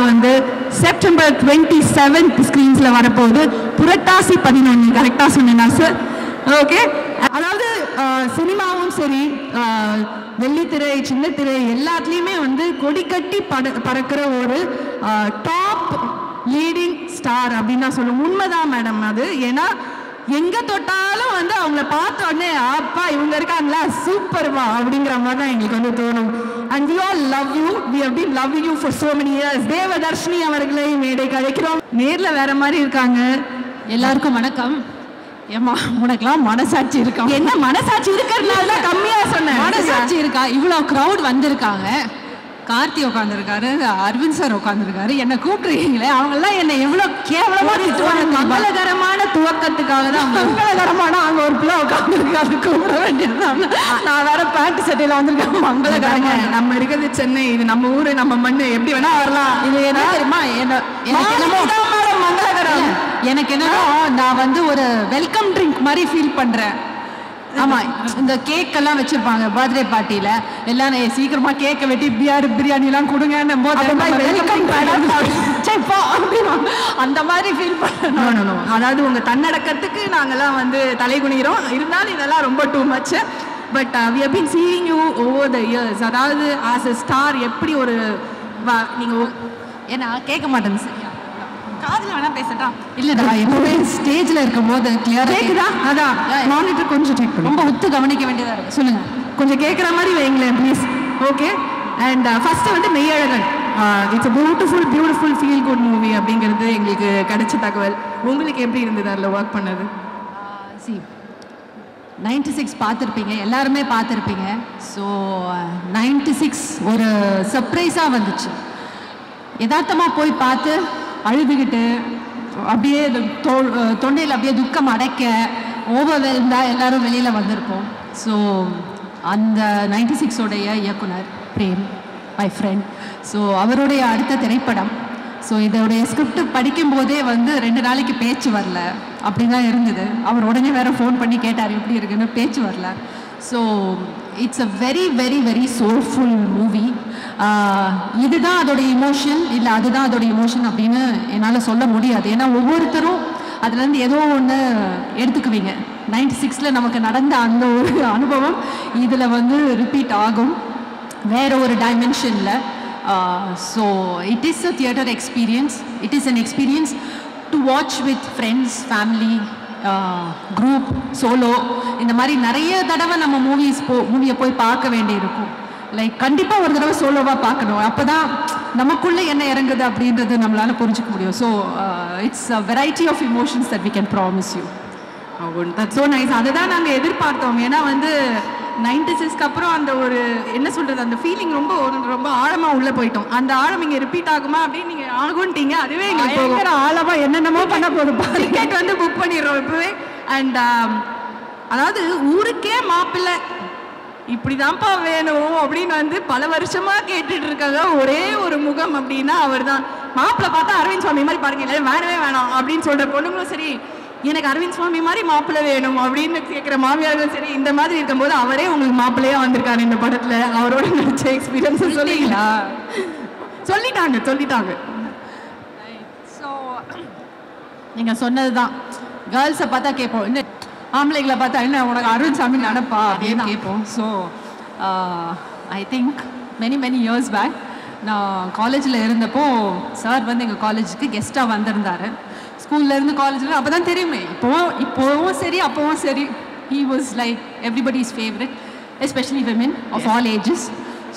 வந்து செப்டம்பர் 27 ஸ்கிரீன்ஸ்ல வரப்போகுது. புரட்டாசி 11 கரெக்டா சொன்னேனா சார்? ஓகே. அதாவது சினிமாவும் சரி, வெள்ளித்திரை, சின்னத்திரை எல்லாத்துலேயுமே வந்து கொடி கட்டி பறக்கிற ஒரு டாப் லீடிங் ஸ்டார் அப்படின்னு நான் சொல்லுவேன். உண்மைதான் மேடம் அது. ஏன்னா எங்கே தொட்டாலும் வந்து அவங்கள பார்த்த உடனே அப்பா இவங்க இருக்காங்களா சூப்பர்வா அப்படிங்கிற மாதிரி தான் எங்களுக்கு வந்து தோணும். And we all love you. We have been loving you for so many years. Devadharshini அவர்களை மேடைக்கு அழைக்கிறோம். நேரில் வேற மாதிரி இருக்காங்க. எல்லாருக்கும் வணக்கம். ஏமா உனக்குலாம் மனசாட்சி இருக்கா? என்ன மனசாட்சி இருக்கிறதுனால தான் கம்மியாக சொன்னேன். மனசாட்சி இருக்கா? இவ்வளோ க்ரௌட் வந்திருக்காங்க. கார்த்தி உட்காந்துருக்காரு, அரவிந்த் சார் உட்காந்துருக்காரு, என்னை கூப்பிட்டுருக்கீங்களே, அவங்கெல்லாம் என்னை எவ்வளோ கேவலமாக திட்டுவாங்க. மங்களகரமான துவக்கத்துக்காக தான். மங்களகரமான அங்கே ஒரு பிள்ளை உட்காந்துருக்காரு, கூப்பிட வேண்டியது. நான் வேற பேண்ட் சட்டையில் வந்திருக்கேன். மங்களகரங்க. நம்ம இருக்கிறது சென்னை, இது நம்ம ஊரு, நம்ம மண்ணு, எப்படி வேணா வரலாம். இது என்ன தெரியுமா? மங்களகரம் எனக்கு என்னன்னா, நான் வந்து ஒரு வெல்கம் ட்ரிங்க் மாதிரி ஃபீல் பண்ணுறேன். ஆமாம், இந்த கேக்கெல்லாம் வச்சுருப்பாங்க பர்த்டே பார்ட்டியில், எல்லாம் சீக்கிரமாக கேக்கை வெட்டி பிரியாணிலாம் கொடுங்கன்னும் போது அந்த மாதிரி ஃபீல் பண்ணணும். அதாவது உங்கள் தன்னடக்கத்துக்கு நாங்கள்லாம் வந்து தலை குனிகிறோம். இருந்தாலும் இதெல்லாம் ரொம்ப too much. But we have been seeing you over the years. அதாவது ஆஸ் a ஸ்டார் எப்படி ஒரு நீங்கள் ஏன்னா கேட்க மாட்டேன்னு சரியா காதில் வேணா பேசட்டா? இல்லைடா, எப்பவுமே ஸ்டேஜில் இருக்கும் போது கிளியராக கேட்குதா? அதான் மானிட்டர் கொஞ்சம் செக் பண்ணி ரொம்ப ஒத்து கவனிக்க வேண்டியதாக இருக்குது. சொல்லுங்கள், கொஞ்சம் கேட்குற மாதிரி வைங்களேன் ப்ளீஸ். ஓகே. அண்ட் ஃபஸ்ட்டு வந்து Meiyazhagan. It's beautiful feel good movie அப்படிங்கிறது எங்களுக்கு கிடைச்ச தகவல். உங்களுக்கு எப்படி இருந்தது அதில் ஒர்க் பண்ணது? 96 பார்த்துருப்பீங்க, எல்லாருமே பார்த்துருப்பீங்க. ஸோ 96 ஒரு சர்ப்ரைஸாக வந்துச்சு. யதார்த்தமாக போய் பார்த்து அழுதுகிட்டு அப்படியே தொண்டையில் அப்படியே துக்கம் அடைக்க ஓவர்வெல்ம்டா எல்லாரும் வெளியில் வந்திருப்போம். ஸோ அந்த 96 இயக்குனர் பிரேம், மை ஃப்ரெண்ட். ஸோ அவருடைய அடுத்த திரைப்படம். ஸோ இதோடைய ஸ்கிரிப்ட் படிக்கும்போதே வந்து 2 நாளைக்கு பேச்சு வரல, அப்படி தான் இருந்தது. அவர் உடனே வேறு ஃபோன் பண்ணி கேட்டார் எப்படி இருக்குன்னு, பேச்சு வரல. So it's a very very very soulful movie. இதுதான் அதோடைய இமோஷன் இல்லை அதுதான் அதோடைய இமோஷன் அப்படின்னு என்னால் சொல்ல முடியாது. ஏன்னா ஒவ்வொருத்தரும் அதுலேருந்து ஏதோ ஒன்று எடுத்துக்குவீங்க. 96 நமக்கு நடந்த அந்த ஒரு அனுபவம் இதில் வந்து ரிப்பீட் ஆகும் வேற ஒரு டைமென்ஷனில். So it is a theatre experience. It is an experience to watch with friends, family, group, solo. இந்த மாதிரி நிறைய தடவை நம்ம மூவியை போய் பார்க்க வேண்டியிருக்கும். லைக் கண்டிப்பாக ஒரு தடவை சோலோவாக பார்க்கணும். அப்போ தான் நமக்குள்ளே என்ன இறங்குது அப்படின்றது நம்மளால் புரிஞ்சிக்க முடியும். So it's a variety of emotions that we can promise you. That's so nice. அதுதான் நாங்கள் எதிர்பார்த்தோம். ஏன்னா வந்து 96க்கு அப்புறம் அந்த ஒரு என்ன சொல்கிறது, அந்த ஃபீலிங் ரொம்ப ஆழமாக உள்ளே போயிட்டோம். அந்த ஆழம் இங்கே ரிப்பீட் ஆகுமா அப்படின்னு நீங்கள் ஆகும்ட்டீங்க. அதுவே எங்களுக்கு ஆழமாக என்னென்னமோ பண்ண போதும். டிக்கெட் வந்து புக் பண்ணிடுறோம் இப்போவே. அண்ட் அதாவது ஊருக்கே மாப்பிள்ளை இப்படிதான்ப்பா வேணும் அப்படின்னு வந்து பல வருஷமாக கேட்டுட்டு இருக்காங்க. ஒரே ஒரு முகம் அப்படின்னா அவர் தான். மாப்பிள்ளை பார்த்தா அரவிந்த் சுவாமி மாதிரி பாருங்க, இல்லை வேணவே வேணாம் அப்படின்னு சொல்கிற பொண்ணுங்களும் சரி, எனக்கு அரவிந்த் சுவாமி மாதிரி மாப்பிள்ளை வேணும் அப்படின்னு கேட்குற மாமியார்களும் சரி. இந்த மாதிரி இருக்கும்போது அவரே உங்களுக்கு மாப்பிள்ளையாக வந்திருக்காரு இந்த படத்தில். அவரோட நடிச்ச எக்ஸ்பீரியன்ஸ் சொல்லிங்களா? சொல்லிட்டாங்க. ஸோ நீங்கள் சொன்னது தான். கேர்ள்ஸை பார்த்தா கேட்போம், இன்னும் ஆம்பளைங்களை பார்த்தா என்ன உனக்கு அரவிந்த் சாமி நினப்பா அப்படின்னு கேட்போம். So I think many years back நான் காலேஜில் இருந்தப்போ சார் வந்து எங்கள் காலேஜுக்கு கெஸ்ட்டாக வந்திருந்தார். ஸ்கூல்லேருந்து காலேஜில் அப்போ தான் தெரியுமே, இப்போவும் சரி அப்போவும் சரி, he was like everybody's favourite, especially women of all ages.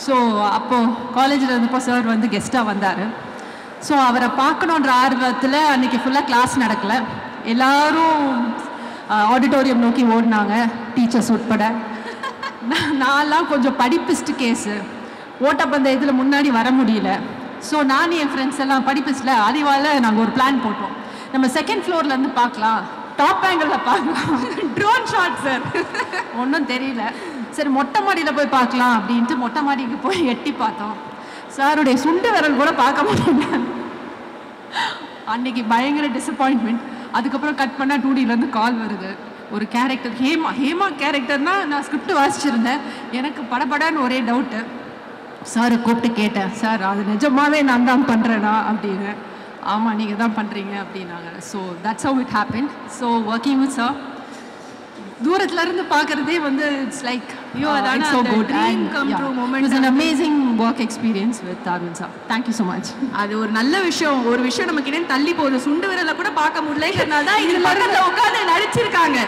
So அப்போது காலேஜில் இருந்தப்போ சார் வந்து கெஸ்ட்டாக வந்தார். ஸோ அவரை பார்க்கணுன்ற ஆர்வத்தில் அன்றைக்கி ஃபுல்லாக கிளாஸ் நடக்கலை. எல்லோரும் ஆடிட்டோரியம் நோக்கி ஓடினாங்க, டீச்சர்ஸ் உட்பட. நான்லாம் கொஞ்சம் படிப்பிஸ்ட் கேஸு, ஓட்டப்பந்தயத்தில் முன்னாடி வர முடியல. ஸோ நான் என் ஃப்ரெண்ட்ஸ் எல்லாம் படிப்பிஸ்டில் அறிவால் நாங்கள் ஒரு பிளான் போட்டோம். நம்ம செகண்ட் ஃப்ளோர்லேருந்து பார்க்கலாம், டாப் ஆங்கிளில் பார்க்கலாம், ட்ரோன் ஷாட் சார். ஒன்றும் தெரியல. சரி மொட்டை மாடியில் போய் பார்க்கலாம் அப்படின்ட்டு மொட்டை மாடிக்கு போய் எட்டி பார்த்தோம். சாருடைய சுண்டு விரல் கூட பார்க்க முடியல. அன்னைக்கு பயங்கர டிசப்பாயின்மெண்ட். அதுக்கப்புறம் கட் பண்ணால் 2Dலேருந்து கால் வருது. ஒரு கேரக்டர் ஹேமா கேரக்டர்னால் நான் ஸ்கிரிப்ட் வாசிச்சிருந்தேன். எனக்கு படப்படன்னு ஒரே டவுட்டு. சாரை கூப்பிட்டு கேட்டேன், சார் அது நிஜமாவே நான் தான் பண்ணுறேனா அப்படின்னு. ஆமாம் நீங்கள் தான் பண்ணுறீங்க அப்படின்னாங்க. So that's how it happen. So working with sir தூரத்துல இருந்து பார்க்கறதே வந்து it's like it's so good and come true moment. It was an amazing work experience with Arvind sir. Thank you so much. அது ஒரு நல்ல விஷயம். ஒரு விஷயம் நமக்கு இன்னும் தள்ளி போகுது, சுண்டு விரல கூட பார்க்க முடியலன்றனால தான் இது பக்கத்துல உட்கார்ந்து நடிச்சிருக்காங்க.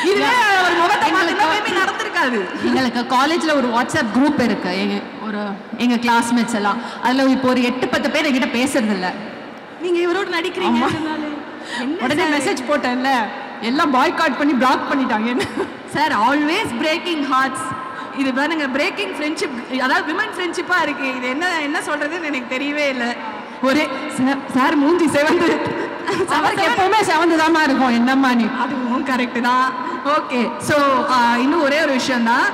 இதுவே ஒரு முகத்தை பார்த்தா மேபி நடந்திருக்காது. எங்களுக்கு காலேஜ்ல ஒரு வாட்ஸ்அப் குரூப் இருக்கு, எங்க கிளாஸ்மேட்ஸ் எல்லாம். அதுல இப்போ ஒரு 8-10 பேர் என்கிட்ட பேசுறது இல்ல. நீங்க இவரோட நடிக்கிறீங்க, உடனே மெசேஜ் போட்டேன்ல, எல்லாம் பாய்காட் பண்ணி பிளாக் பண்ணிட்டாங்க. Sir always breaking hearts. இது பாருங்க பிரேக்கிங் ஃப்ரெண்ட்ஷிப், அதாவது விமன் ஃப்ரெண்ட்ஷிப்பா இருக்கு. இது என்ன சொல்றதுன்னு எனக்கு தெரியவே இல்லை. ஒரே சார் மூஞ்சி செவந்து, அவருக்கு எப்பவுமே செவந்து தாமா இருக்கும். என்னம்மா நீ? அதுவும் கரெக்டு தான். ஓகே, ஸோ இன்னும் ஒரே ஒரு விஷயம் தான்.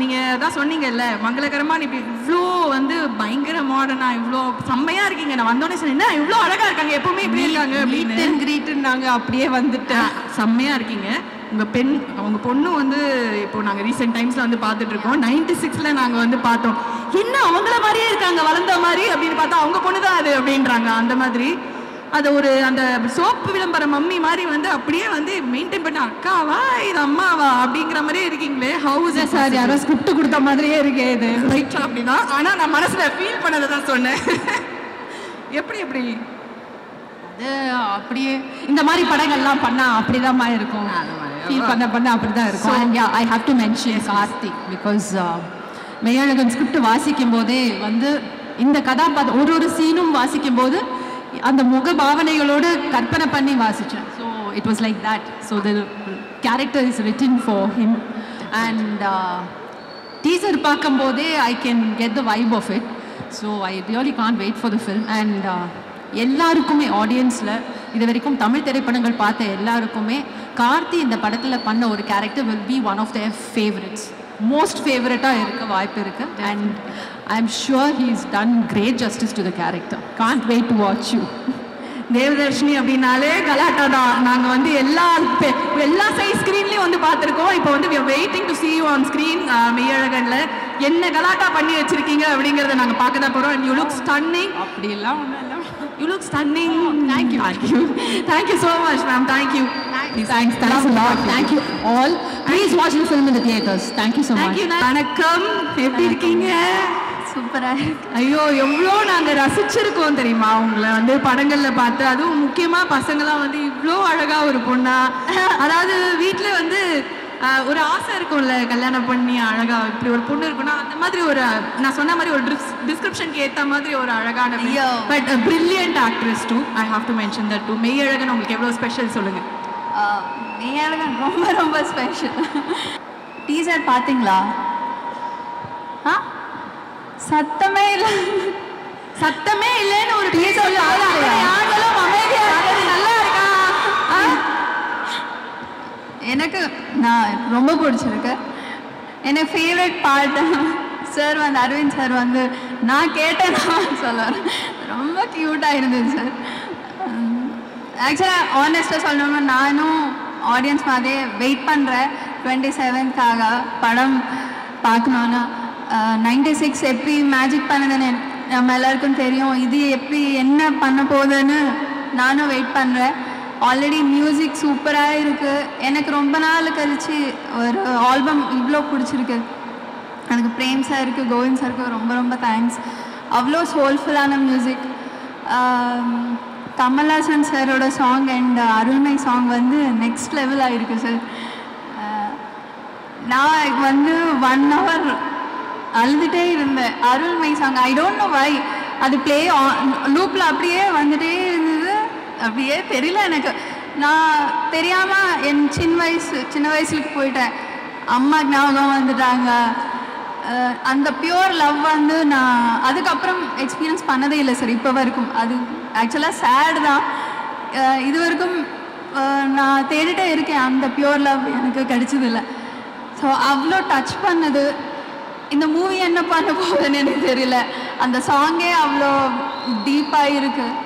நீங்கள் தான் சொன்னீங்கல்ல, மங்களகரமாக இப்படி இவ்வளோ வந்து பயங்கர மாடர்னாக இவ்வளோ செம்மையாக இருக்கீங்க. நான் வந்தோடனே சொன்னேன் இவ்வளோ அழகாக இருக்காங்க, எப்பவுமே இப்படி இருக்காங்க அப்படின்னு. கிரீட்டுன்னாங்க, அப்படியே வந்துட்டேன். செம்மையாக இருக்கீங்க. உங்கள் பொண்ணு வந்து இப்போ நாங்கள் ரீசெண்ட் டைம்ஸில் வந்து பார்த்துட்ருக்கோம். 96ல் நாங்கள் வந்து பார்த்தோம். என்ன அவங்கள மாதிரியே இருக்காங்க, வளர்ந்த மாதிரி அப்படின்னு பார்த்தா அவங்க பொண்ணு தான் அது அப்படின்றாங்க. அந்த மாதிரி அதை ஒரு அந்த சோப்பு விளம்பரம் மம்மி மாதிரி வந்து அப்படியே வந்து மெயின்டைன் பண்ண, அக்காவா இது அம்மாவா அப்படிங்கிற மாதிரியே இருக்கீங்களே. ஹவுஸ் சார் யாரோ ஸ்கிரிப்ட் கொடுத்த மாதிரியே இருக்கே இது. ரைட்டா? அப்படிதான். ஆனால் நான் மனசில் ஃபீல் பண்ணதை தான் சொன்னேன். எப்படி எப்படி அது அப்படியே இந்த மாதிரி படங்கள்லாம் பண்ணால் அப்படிதான் இருக்கும். ஃபீல் பண்ண அப்படிதான் இருக்கும். And I have to mention Karthik, because Meiyazhagan script வாசிக்கும் போதே வந்து இந்த கதாபாத்திரம் ஒரு சீனும் வாசிக்கும் போது அந்த முக பாவனைகளோடு கற்பனை பண்ணி வாசித்தேன். So it was like that. So the character is written for him. And teaser பார்க்கும்போதே I can get the vibe of it. So I really can't wait for the film. And எல்லாருக்குமே ஆடியன்ஸில் இது வரைக்கும் தமிழ் திரைப்படங்கள் பார்த்த எல்லாருக்குமே கார்த்தி இந்த படத்தில் பண்ண ஒரு character will be one of their favourites, most ஃபேவரட்டாக இருக்க வாய்ப்பு இருக்குது. And I am sure he is done great justice to the character. Can't wait to watch you. Devadarshini அப்படின்னாலே கலாட்டா தான். நாங்கள் வந்து எல்லா சைஸ் ஸ்க்ரீன்லேயும் வந்து பார்த்துருக்கோம். இப்போ வந்து we are waiting to see you on screen. மெய்யழகன்ல என்ன கலாட்டா பண்ணி வச்சிருக்கீங்க அப்படிங்கிறத நாங்கள் பார்க்க தான் போகிறோம். And you look stunning. அப்படிலாம் ஒன்றும் இல்லை. You look stunning. Thank you. Thank you so much, ma'am. Thank you. Thanks a lot. Thank you all. Please watch the film in the theaters. Thank you so much. Thank you. வணக்கம், எப்படி இருக்கீங்க? சூப்பராக. ஐயோ எவ்வளோ நாங்கள் ரசிச்சிருக்கோம் தெரியுமா உங்களை வந்து படங்களில் பார்த்து. அதுவும் முக்கியமாக பசங்களாம் வந்து இவ்வளோ அழகாக ஒரு பொண்ணா, அதாவது வீட்டில் வந்து ஒரு ஆசை இருக்கும்ல, கல்யாணம் பண்ணி அழகா இப்படி ஒரு பொண்ணு இருக்குன்னா அந்த மாதிரி ஒரு, நான் சொன்ன மாதிரி ஒரு டிஸ்கிரிப்ஷனுக்கு ஏற்ற மாதிரி ஒரு அழகான but brilliant actress too. I have to mention that too. Meiyazhagan உங்களுக்கு எவ்வளோ ஸ்பெஷல் சொல்லுங்க. மெய்யழகன் ரொம்ப ரொம்ப ஸ்பெஷல். டீசர் பார்த்தீங்களா? சத்தமே இல்லை, சத்தமே இல்லைன்னு ஒரு டீசர். யாரும் அமைதியா இருக்காது, நல்லா இருக்கா? எனக்கு நான் ரொம்ப பிடிச்சிருக்கு. எனக்கு ஃபேவரட் பார்ட் சார் வந்து அரவிந்த் சார் வந்து நான் கேட்டேன் சொல்லுவார். ரொம்ப க்யூட்டாக இருந்தது சார். ஆக்சுவலாக ஆனஸ்ட்டாக சொல்லணும்னா நானும் ஆடியன்ஸ் மாதிரியே வெயிட் பண்ணுறேன் 27th படம் பார்க்கணுன்னா. 96 எப்படி மேஜிக் பண்ணதுன்னு நம்ம எல்லாருக்கும் தெரியும். இது எப்படி என்ன பண்ண போகுதுன்னு நானும் வெயிட் பண்ணுறேன். ஆல்ரெடி மியூசிக் சூப்பராக இருக்குது. எனக்கு ரொம்ப நாள் கழிச்சு ஒரு ஆல்பம் இவ்வளோ பிடிச்சிருக்கு. எனக்கு பிரேம் சாருக்கு, கோவிந்த் சாருக்கு ரொம்ப ரொம்ப தேங்க்ஸ். அவ்வளோ சோல்ஃபுல்லான மியூசிக். கமல்ஹாசன் சாரோட சாங் அண்ட் அருண்மை சாங் வந்து நெக்ஸ்ட் லெவல் ஆகிருக்கு சார். நான் வந்து 1 hour அழுதுகிட்டே இருந்தேன். அருள்மை song I don't know why. அது ப்ளே லூப்பில் அப்படியே வந்துட்டே இருந்தது. அப்படியே தெரியல எனக்கு. நான் தெரியாமல் என் சின்ன வயசுக்கு போயிட்டேன். அம்மா ஞாபகம் வந்துட்டாங்க. அந்த பியூர் லவ் வந்து நான் அதுக்கப்புறம் எக்ஸ்பீரியன்ஸ் பண்ணதே இல்லை சார் இப்போ வரைக்கும். அது ஆக்சுவலாக சேடு தான். இது வரைக்கும் நான் தேடிட்டே இருக்கேன், அந்த பியூர் லவ் எனக்கு கிடைச்சதில்லை. ஸோ அவ்வளோ டச் பண்ணது. இந்த மூவி என்ன பண்ண போகுதுன்னு எனக்கு தெரியல. அந்த சாங்கே அவ்வளோ டீப்பாக இருக்குது.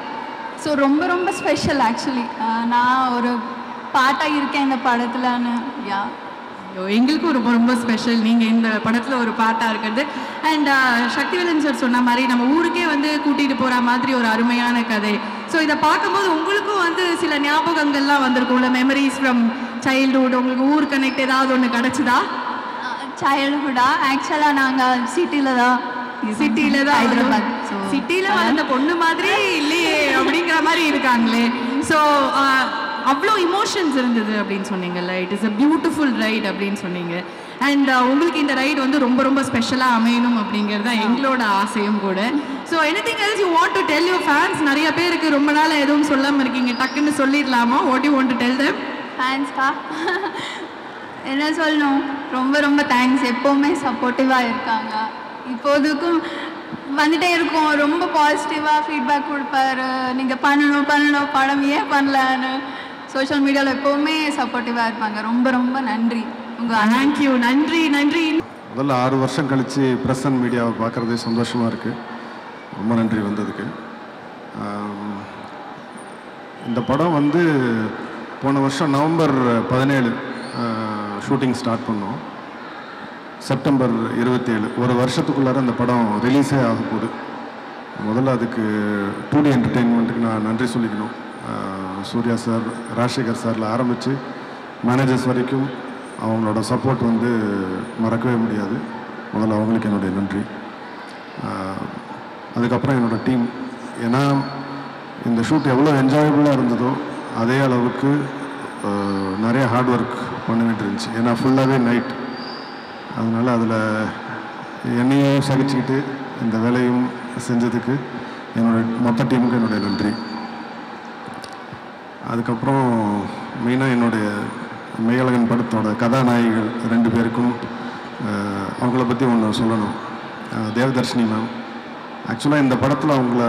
ஸோ ரொம்ப ரொம்ப ஸ்பெஷல் ஆக்சுவலி. நான் ஒரு பாட்டாக இருக்கேன் இந்த படத்துலன்னு. யா, எங்களுக்கும் ரொம்ப ரொம்ப ஸ்பெஷல் நீங்கள் இந்த படத்தில் ஒரு பாட்டாக இருக்கிறது. அண்ட் சக்திவேலன் சார் சொன்ன மாதிரி நம்ம ஊருக்கே வந்து கூட்டிகிட்டு போகிற மாதிரி ஒரு அருமையான கதை. ஸோ இதை பார்க்கும்போது உங்களுக்கும் வந்து சில ஞாபகங்கள்லாம் வந்திருக்கும்ல, மெமரிஸ் ஃப்ரம் சைல்டுஹுட். உங்களுக்கு ஊர் கனெக்ட் ஏதாவது ஒன்று கிடச்சிதா? சைல்டுஹுட்டா ஆக்சுவலாக நாங்கள் சிட்டியில் தான் ஹைதராபாத். சிட்டியில் வளர்ந்த பொண்ணு மாதிரி இல்லையே அப்படிங்கிற மாதிரி இருக்காங்களே. ஸோ அவ்வளோ இமோஷன்ஸ் இருந்தது அப்படின்னு சொன்னீங்கல்ல. It is a beautiful right அப்படின்னு சொன்னீங்க. அண்ட் உங்களுக்கு இந்த ரைடு வந்து ரொம்ப ரொம்ப ஸ்பெஷலாக அமையணும் அப்படிங்கிறது தான் எங்களோட ஆசையும் கூட. So anything else you want to tell your fans? நிறைய பேருக்கு ரொம்ப நாள் எதுவும் சொல்லாமல் இருக்கீங்க, டக்குன்னு சொல்லிடலாமா? What you want to tell them? ஃபேன்ஸ்க்கா என்ன சொல்லணும், ரொம்ப ரொம்ப தேங்க்ஸ். எப்போவுமே சப்போர்ட்டிவாக இருக்காங்க. இப்போதுக்கும் வந்துட்டே இருக்கும், ரொம்ப பாசிட்டிவாக ஃபீட்பேக் கொடுப்பாரு. நீங்கள் பண்ணணும் படம் ஏன் பண்ணலன்னு சோஷியல் மீடியாவில் எப்போவுமே சப்போர்ட்டிவாக இருப்பாங்க. ரொம்ப ரொம்ப நன்றி உங்கள். தேங்க்யூ. நன்றி. முதல்ல 6 வருஷம் கழித்து ப்ரெஸ் அண்ட் மீடியாவை பார்க்குறதே சந்தோஷமாக இருக்குது. ரொம்ப நன்றி வந்ததுக்கு. இந்த படம் வந்து போன வருஷம் நவம்பர் 17 ஷூட்டிங் ஸ்டார்ட் பண்ணோம். செப்டம்பர் 27 ஒரு வருஷத்துக்குள்ளார அந்த படம் ரிலீஸே ஆக போகுது. முதல்ல அதுக்கு 2D என்டர்டெயின்மெண்ட்டுக்கு நான் நன்றி சொல்லிக்கணும். சூர்யா சார், ராஜசேகர் சாரில் ஆரம்பித்து மேனேஜர்ஸ் வரைக்கும் அவங்களோட சப்போர்ட் வந்து மறக்கவே முடியாது. முதல்ல அவங்களுக்கு என்னுடைய நன்றி. அதுக்கப்புறம் என்னோடய டீம். ஏன்னா இந்த ஷூட் எவ்வளோ என்ஜாயபுளாக இருந்ததோ அதே அளவுக்கு நிறைய ஹார்ட் ஒர்க் பண்ண வேண்டியிருந்துச்சு. ஏன்னா ஃபுல்லாகவே நைட். அதனால் அதில் என்னையும் சகிச்சுக்கிட்டு இந்த வேலையும் செஞ்சதுக்கு என்னோடய மொத்த டீமுக்கு என்னுடைய நன்றி. அதுக்கப்புறம் மெயினாக என்னுடைய மெய்யழகன் படத்தோட கதாநாயகிகள் 2 பேருக்கும் அவங்கள பற்றி ஒன்று சொல்லணும். தேவதர்ஷினி மேம். ஆக்சுவலாக இந்த படத்தில் அவங்கள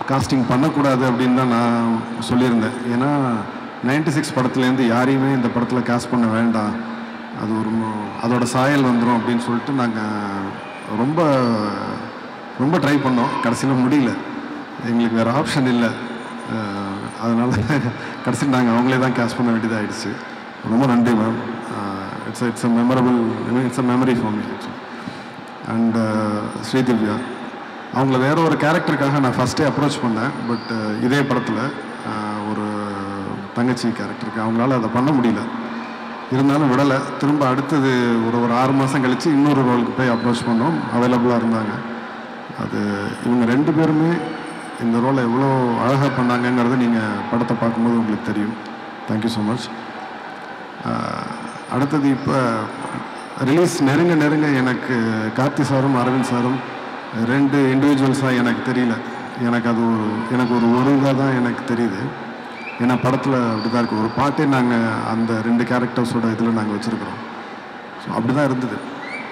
காஸ்டிங் பண்ணக்கூடாது அப்படின்னு தான் நான் சொல்லியிருந்தேன். ஏன்னா 96 படத்துலேருந்து யாரையுமே இந்த படத்தில் காஸ்ட் பண்ண வேண்டாம், அது அதோட சாயல் வந்துடும் அப்படின்னு சொல்லிட்டு நாங்கள் ரொம்ப ரொம்ப ட்ரை பண்ணோம். கடைசியில் முடியல, எங்களுக்கு வேறு ஆப்ஷன் இல்லை. அதனால் கடைசியில் நாங்கள் அவங்களே தான் கேஷ் பண்ண வேண்டியதாகிடுச்சு. ரொம்ப நன்றி ma'am. It's a memory for me actually. And Sri Divya அவங்கள வேற ஒரு கேரக்டருக்காக நான் ஃபஸ்ட்டே அப்ரோச் பண்ணேன். பட் இதே படத்தில் ஒரு தங்கச்சி கேரக்டருக்கு அவங்களால அதை பண்ண முடியல. இருந்தாலும் விடலை. திரும்ப அடுத்தது ஒரு 6 மாதம் கழித்து இன்னொரு ரோலுக்கு போய் அப்ரோச் பண்ணோம். அவைலபிளாக இருந்தாங்க. அது இவங்க 2 பேருமே இந்த ரோலை எவ்வளோ அழகாக பண்ணாங்கங்கிறது நீங்கள் படத்தை பார்க்கும்போது உங்களுக்கு தெரியும். Thank you so much. அடுத்தது இப்போ ரிலீஸ் நெருங்க எனக்கு கார்த்தி சாரும் அரவிந்த் சாரும் 2 இண்டிவிஜுவல்ஸாக எனக்கு தெரியல. எனக்கு ஒரு இதாக தான் எனக்கு தெரியுது. ஏன்னா படத்தில் அப்படி தான் இருக்குது. ஒரு பாட்டே நாங்கள் அந்த 2 கேரக்டர்ஸோட இதில் நாங்கள் வச்சுருக்குறோம். ஸோ அப்படி தான் இருந்தது.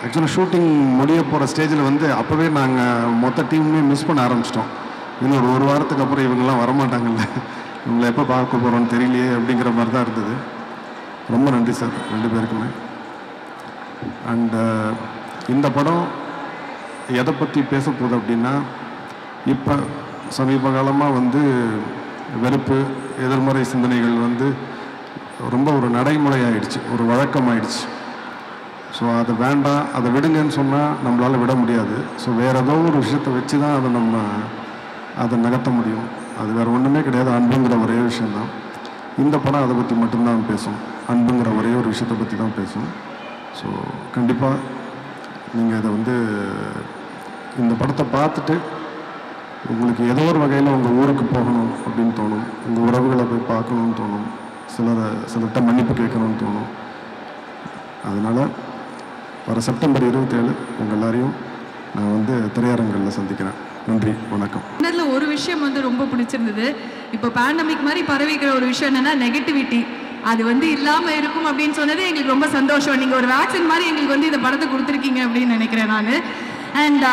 ஆக்சுவலாக ஷூட்டிங் முடிய போகிற ஸ்டேஜில் வந்து அப்போவே நாங்கள் மொத்த டீமுமே மிஸ் பண்ண ஆரம்பிச்சிட்டோம். இன்னொரு 1 வாரத்துக்கு அப்புறம் இவங்கெல்லாம் வரமாட்டாங்கல்ல, இவங்களை எப்போ பார்க்க போகிறோன்னு தெரியலையே அப்படிங்கிற மாதிரி தான் இருந்தது. ரொம்ப நன்றி சார் 2 பேருக்குமே. அண்டு இந்த படம் எதை பற்றி பேச போகுது அப்படின்னா, இப்போ சமீப காலமாக வந்து வெறுப்பு, எதிர்மறை சிந்தனைகள் வந்து ரொம்ப ஒரு நடைமுறையாயிடுச்சு, ஒரு வழக்கமாயிடுச்சு. ஸோ அது வேண்டாம், அதை விடுங்கன்னு சொன்னால் நம்மளால் விட முடியாது. ஸோ வேறு ஏதோ ஒரு விஷயத்தை வச்சு தான் அதை நகர்த்த முடியும். அது வேறு ஒன்றுமே கிடையாது. அன்புங்கிற ஒரே விஷயந்தான். இந்த படம் அதை பற்றி மட்டும்தான் பேசும். அன்புங்கிற ஒரே ஒரு விஷயத்தை பற்றி தான் பேசும். ஸோ கண்டிப்பாக நீங்கள் இதை வந்து இந்த படத்தை பார்த்துட்டு உங்களுக்கு ஏதோ ஒரு வகையில் உங்கள் ஊருக்கு போகணும் அப்படின்னு தோணும். உங்கள் உறவுகளை போய் பார்க்கணுன்னு தோணும். சிலர்கிட்ட மன்னிப்பு கேட்கணும்னு தோணும். அதனால் வர செப்டம்பர் 27 உங்கள் எல்லாரையும் நான் வந்து திரையரங்கில் சந்திக்கிறேன். நன்றி, வணக்கம். இதில் ஒரு விஷயம் வந்து ரொம்ப பிடிச்சிருந்தது. இப்போ பேண்டமிக் மாதிரி பரவிக்கிற ஒரு விஷயம் என்னென்னா நெகட்டிவிட்டி. அது வந்து இல்லாமல் இருக்கும் அப்படின்னு சொன்னது எங்களுக்கு ரொம்ப சந்தோஷம். நீங்கள் ஒரு வேக்சின் மாதிரி எங்களுக்கு வந்து இந்த படத்தை கொடுத்துருக்கீங்க அப்படின்னு நினைக்கிறேன் நான். அண்ட்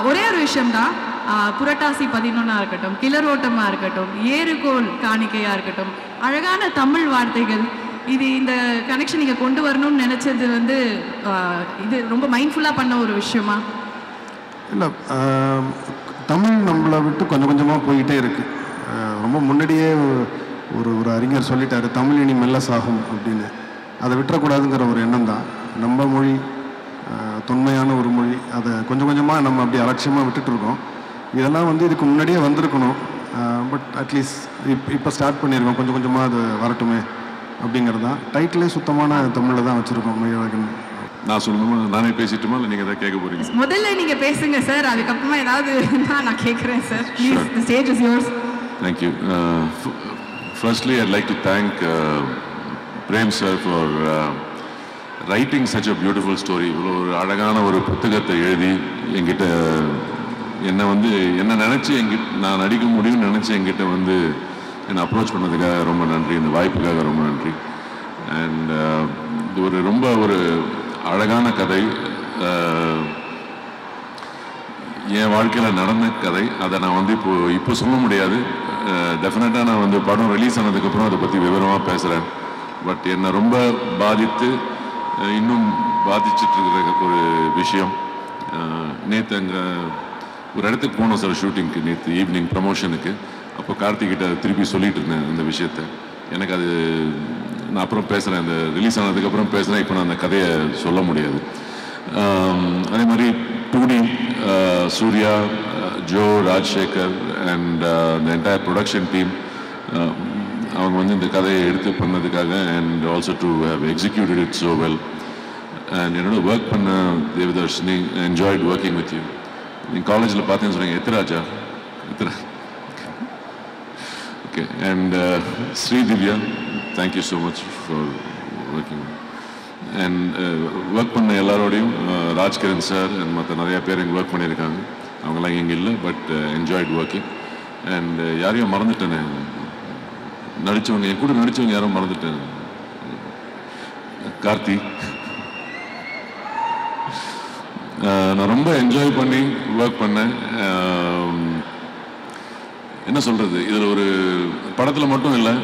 ஒரே ஒரு விஷயம்தான், புரட்டாசி 11 இருக்கட்டும், கிளரோட்டமாக இருக்கட்டும், ஏறுகோல் காணிக்கையாக இருக்கட்டும், அழகான தமிழ் வார்த்தைகள், இது இந்த கனெக்ஷன் நீங்கள் கொண்டு வரணும்னு நினச்சது வந்து இது ரொம்ப மைண்ட்ஃபுல்லாக பண்ண ஒரு விஷயமா? இல்லை, தமிழ் நம்மளை விட்டு கொஞ்சம் கொஞ்சமாக போயிட்டே இருக்குது. ரொம்ப முன்னாடியே ஒரு அறிஞர் சொல்லிட்டார், தமிழ் இனி மெல்ல சாகும் அப்படின்னு. அதை விட்டுறக்கூடாதுங்கிற ஒரு எண்ணம் தான். நம்ம மொழி தொன்மையான ஒரு மொழி, அதை கொஞ்சம் கொஞ்சமாக நம்ம அப்படி அலட்சியமாக விட்டுட்டுருக்கோம். இதெல்லாம் வந்து இதுக்கு முன்னாடியே வந்திருக்கணும். பட் அட்லீஸ்ட் இப்போ ஸ்டார்ட் பண்ணியிருக்கோம், கொஞ்சம் கொஞ்சமாக அது வரட்டுமே அப்படிங்கிறது தான். டைட்டிலே சுத்தமான தமிழில் தான் வச்சுருக்கோம், மையழகன். நான் சொல்லணுமா, நானே பேசிட்டுமா இல்லை நீங்கள் எதாவது கேட்க போகிறீங்க? முதல்ல நீங்கள் பேசுங்க சார், அதுக்கப்புறமா ஏதாவது நான் கேட்குறேன் sir. Please, the stage is yours. Thank you. Firstly, I'd like to thank Prem sir for writing such a beautiful story. ஒரு அழகான ஒரு புத்தகத்தை எழுதி என்கிட்ட என்ன நினச்சி நான் நடிக்க முடியும்னு நினச்சி என்கிட்ட வந்து என்னை அப்ரோச் பண்ணதுக்காக ரொம்ப நன்றி, இந்த வாய்ப்புக்காக ரொம்ப நன்றி. அண்ட் இது ரொம்ப அழகான கதை, என் வாழ்க்கையில் நடந்த கதை. அதை நான் வந்து இப்போ சொல்ல முடியாது. டெஃபினட்டாக நான் வந்து படம் ரிலீஸ் ஆனதுக்கப்புறம் அதை பற்றி விவரமாக பேசுகிறேன். பட் என்னை ரொம்ப பாதித்து இன்னும் பாதிச்சிட்ருக்கிற ஒரு விஷயம், நேற்று அங்கே ஒரு இடத்துக்கு போனோம் சார் ஷூட்டிங்க்கு, நேற்று ஈவினிங் ப்ரமோஷனுக்கு. அப்போ கார்த்திகிட்ட திருப்பி சொல்லிட்டு இருந்தேன் இந்த விஷயத்தை. எனக்கு அது நான் அப்புறம் பேசுகிறேன், இந்த ரிலீஸ் ஆனதுக்கப்புறம் பேசுகிறேன். இப்போ நான் அந்த கதையை சொல்ல முடியாது. அதே மாதிரி 2D, Suriya, Jo, Rajsekar and the entire production team, அவங்க வந்து இந்த கதையை எடுத்து பண்ணதுக்காக, and also to have executed it so well. And என்னோட ஒர்க் பண்ண Devadarshini, enjoyed working with you. நீங்கள் காலேஜில் பார்த்தேன்னு சொன்னீங்க, எத்திராஜா okay. And Sridivya, thank you so much for working. And work பண்ண எல்லாரோடையும், ராஜ்கிரண் சார் அண்ட் மற்ற நிறையா பேர் இங்கே ஒர்க் பண்ணியிருக்காங்க. அவங்களாம் இங்கே இல்லை, பட் என்ஜாய்ட் ஒர்க்கிங். அண்ட் யாரையும் மறந்துட்டேனே, நடித்தவங்க, என் கூட நடித்தவங்க யாரும் மறந்துட்டேன். கார்த்தி, நான் ரொம்ப என்ஜாய் பண்ணி ஒர்க் பண்ணேன். என்ன சொல்கிறது, இதில் ஒரு படத்தில் மட்டும் இல்லை,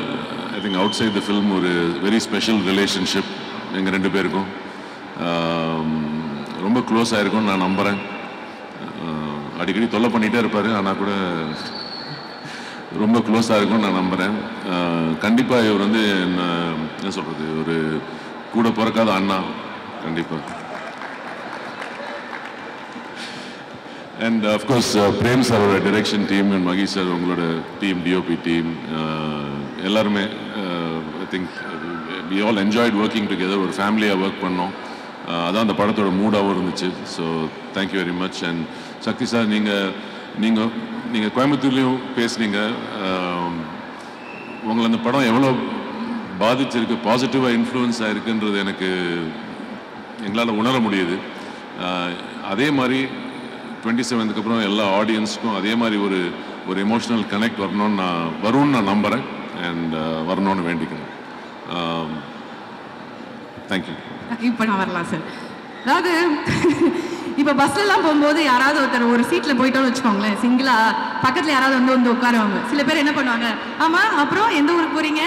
I think outside the film ஒரு வெரி ஸ்பெஷல் ரிலேஷன்ஷிப் எங்கள் 2 பேருக்கும். ரொம்ப க்ளோஸ் ஆகிருக்கும்னு நான் நம்புகிறேன். அடிக்கடி தொல்லை பண்ணிகிட்டே இருப்பார், ஆனால் கூட ரொம்ப க்ளோஸாக இருக்கும்னு நான் நம்புகிறேன். கண்டிப்பாக இவர் வந்து என்ன சொல்கிறது, ஒரு கூட பிறக்காத அண்ணா கண்டிப்பாக. அண்ட் அஃப்கோர்ஸ் பிரேம் சாரோட direction team and Mahi sir, உங்களோட டீம், டிஓபி டீம், எல்லாருமே I think we all enjoyed working together. ஒரு ஃபேமிலியாக ஒர்க் பண்ணோம். அதான் அந்த படத்தோட மூடாகவும் இருந்துச்சு. So thank you very much. And Sakthi sir, நீங்கள் கோயம்புத்தூர்லேயும் பேசுனீங்க. உங்களை அந்த படம் எவ்வளோ பாதிச்சிருக்கு, பாசிட்டிவாக இன்ஃப்ளூயன்ஸ் ஆகிருக்குன்றது எங்களால் உணர முடியுது. அதே மாதிரி 27க்கு அப்புறம் எல்லா ஆடியன்ஸுக்கும் அதே மாதிரி ஒரு எமோஷ்னல் கனெக்ட் வரும்னு நான் நம்புகிறேன். அண்ட் வரணும்னு வேண்டிக்கிறேன். தேங்க்யூ. இப்போ நான் வரலாம் சார். அதாவது இப்போ பஸ்லலாம் போகும்போது யாராவது ஒருத்தர் ஒரு சீட்டில் போயிட்டோன்னு வச்சுக்கோங்களேன், சிங்கிளாக பக்கத்தில் யாராவது வந்து உட்காருவாங்க. சில பேர் என்ன பண்ணுவாங்க, ஆமாம் அப்புறம் எந்த ஊருக்கு போகிறீங்க,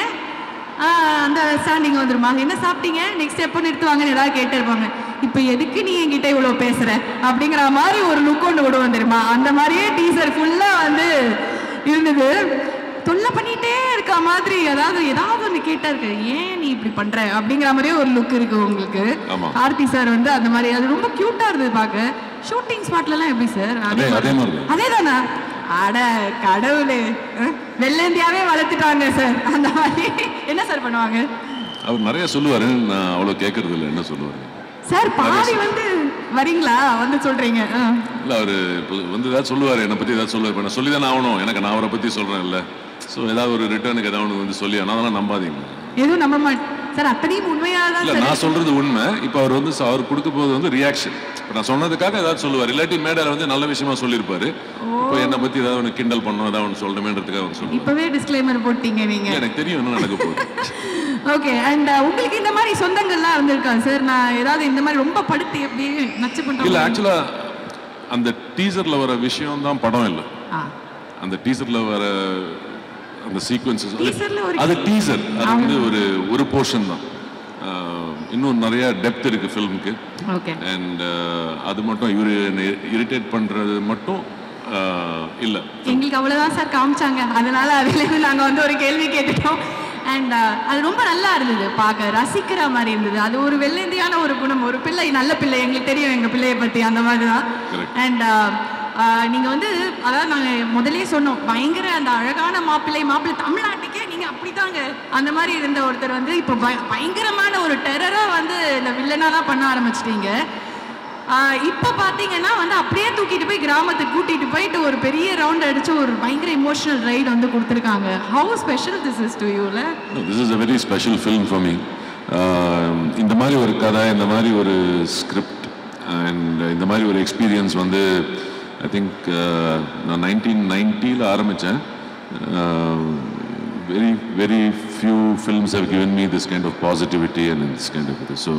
அந்த ஸ்டாண்டிங் வந்துருமா, என்ன சாப்பிட்டீங்க, நெக்ஸ்ட் எப்போ நிறுத்துவாங்கன்னு ஏதாவது கேட்டு இருப்பாங்க. இப்போ எதுக்கு நீ என்கிட்ட இவ்வளோ பேசுகிற அப்படிங்கிற மாதிரி ஒரு லுக் ஒன்று விடுவோம் தெரியுமா. அந்த மாதிரியே டீசர் ஃபுல்லாக வந்து இருந்தது. தொல்லை பண்ணிகிட்டே இருக்க மாதிரி, ஏதாவது ஒன்று கேட்டா இருக்கு, ஏன் நீ இப்படி பண்ற அப்படிங்கிற மாதிரியே ஒரு லுக் இருக்கு உங்களுக்கு. ஆர்த்தி சார் வந்து அந்த மாதிரி, அது ரொம்ப கியூட்டா இருந்தது பார்க்க. ஷூட்டிங் ஸ்பாட்லாம் எப்படி சார்? அதே தானே? அட கடவுளே, வெள்ளந்தியாவே வளர்த்துட்டாங்க சார். அந்த மாதிரி என்ன சார் பண்ணுவாங்க? அவர் நிறைய சொல்லுவாரு, நான் அவ்வளோ கேட்கறது இல்லை. என்ன சொல்லுவாரு சார்? பாதி வந்து வரீங்களா வந்து சொல்றீங்க. இல்லை, அவர் வந்து ஏதாவது சொல்லுவார், என்னை பற்றி ஏதாவது சொல்லுவார். இப்போ நான் சொல்லி தானே ஆகணும், நான் அவரை பற்றி சொல்கிறேன் இல்லை. ஸோ ஏதாவது ஒரு ரிட்டர்னுக்கு ஏதாவது ஒன்று வந்து சொல்லி, அதெல்லாம் நம்பாதீங்க. எதுவும் நம்ப சார் அத்தனையும் உண்மையாக தான் இல்லை சார். நான் சொல்றது உண்மை. இப்போ அவர் வந்து அவர் கொடுக்க போது வந்து ரியாக்ஷன். இப்போ நான் சொன்னதுக்காக ஏதாவது சொல்லுவார், இல்லாட்டி மேடையில் வந்து நல்ல விஷயமா சொல்லியிருப்பாரு. இப்போ என்னை பற்றி ஏதாவது ஒன்று கிண்டல் பண்ணணும், ஏதாவது ஒன்று சொல்லணுமேன்றதுக்காக ஒன்று சொல்லுவார். இப்பவே டிஸ்க்ளைமர் போட்டீங்க நீங்க. எனக்கு தெரியும் என்ன நடக்க போகுது. ஓகே. அண்ட் உங்களுக்கு இந்த மாதிரி சொந்தங்கள்லாம் வந்திருக்கா சார்? நான் ஏதாவது இந்த மாதிரி ரொம்ப படுத்தி அப்படியே நச்சு பண்ணுறேன். இல்லை ஆக்சுவலாக அந்த டீசரில் வர விஷயம் தான் படம் இல்லை. அந்த டீசரில் வர அந்த சீக்வன்சஸ் அது டீசர், அது வந்து ஒரு போர்ஷன் தான். இன்னும் நிறைய டெப்த் இருக்கு ஃபிலிமுக்கு. அண்ட் அது மட்டும் இவரு இரிட்டேட் பண்றது மட்டும் இல்லை. எங்களுக்கு அவ்வளோதான் சார் காமிச்சாங்க, அதனால அதுலேருந்து நாங்கள் வந்து ஒரு கேள்வி கேட்டுட்டோம். அண்ட் அது ரொம்ப நல்லா இருந்தது, பார்க்க ரசிக்கிற மாதிரி இருந்தது. அது ஒரு வெள்ளந்தியான ஒரு குணம், ஒரு பிள்ளை நல்ல பிள்ளை, எங்களுக்கு தெரியும் எங்கள் பிள்ளையை பற்றி, அந்த மாதிரி தான். அண்ட் நீங்கள் வந்து அதாவது நாங்கள் முதலே சொன்னோம், பயங்கர அந்த அழகான மாப்பிள்ளை தமிழ்நாட்டுக்கே நீங்கள் அப்படிதாங்க அந்த மாதிரி இருந்த ஒருத்தர் வந்து இப்போ பயங்கரமான ஒரு டெரராக வந்து இந்த வில்லனாக தான் பண்ண ஆரம்பிச்சிட்டீங்க. இப்போ பார்த்தீங்கன்னா வந்து அப்படியே தூக்கிட்டு போய் கிராமத்துக்கு கூட்டிகிட்டு போயிட்டு ஒரு பெரிய ரவுண்ட் அடித்து ஒரு பயங்கர இமோஷனல் ரைடு வந்து கொடுத்துருக்காங்க. How special this is to யூல? This is a very special film for me. இந்த மாதிரி ஒரு கதை, இந்த மாதிரி ஒரு ஸ்கிரிப்ட் அண்ட் இந்த மாதிரி ஒரு எக்ஸ்பீரியன்ஸ் வந்து ஐ திங்க் நான் 1990 ஆரம்பித்தேன். very few films have given me this kind of positivity and this kind of so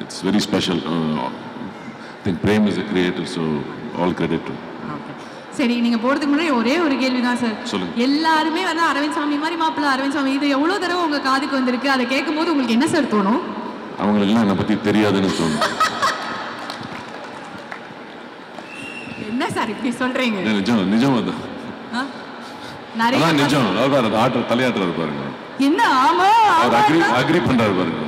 it's very special. I think Prem is the creator, so all credit to him. சரி, நீங்க போறதுக்கு முன்னாடி ஒரே ஒரு கேள்வி தான் சார். சொல்லுங்க. எல்லாருமே வந்து அரவிந்த் சாமி மாதிரி மாப்பிள்ளை, அரவிந்த் சாமி, இது எவ்வளவு தடவை உங்க காதுக்கு வந்திருக்கு? அதை கேட்கும் போது உங்களுக்கு என்ன சார் தோணும்? அவங்களுக்கெல்லாம் என்னை பத்தி தெரியாதுன்னு தோணும். என்ன சார் இப்படி சொல்றீங்க? நிஜம் அது நிஜம். அவர் தலையாட்டுறாரு பாருங்க. என்ன? ஆமா, அக்ரி பண்றாரு பாருங்க.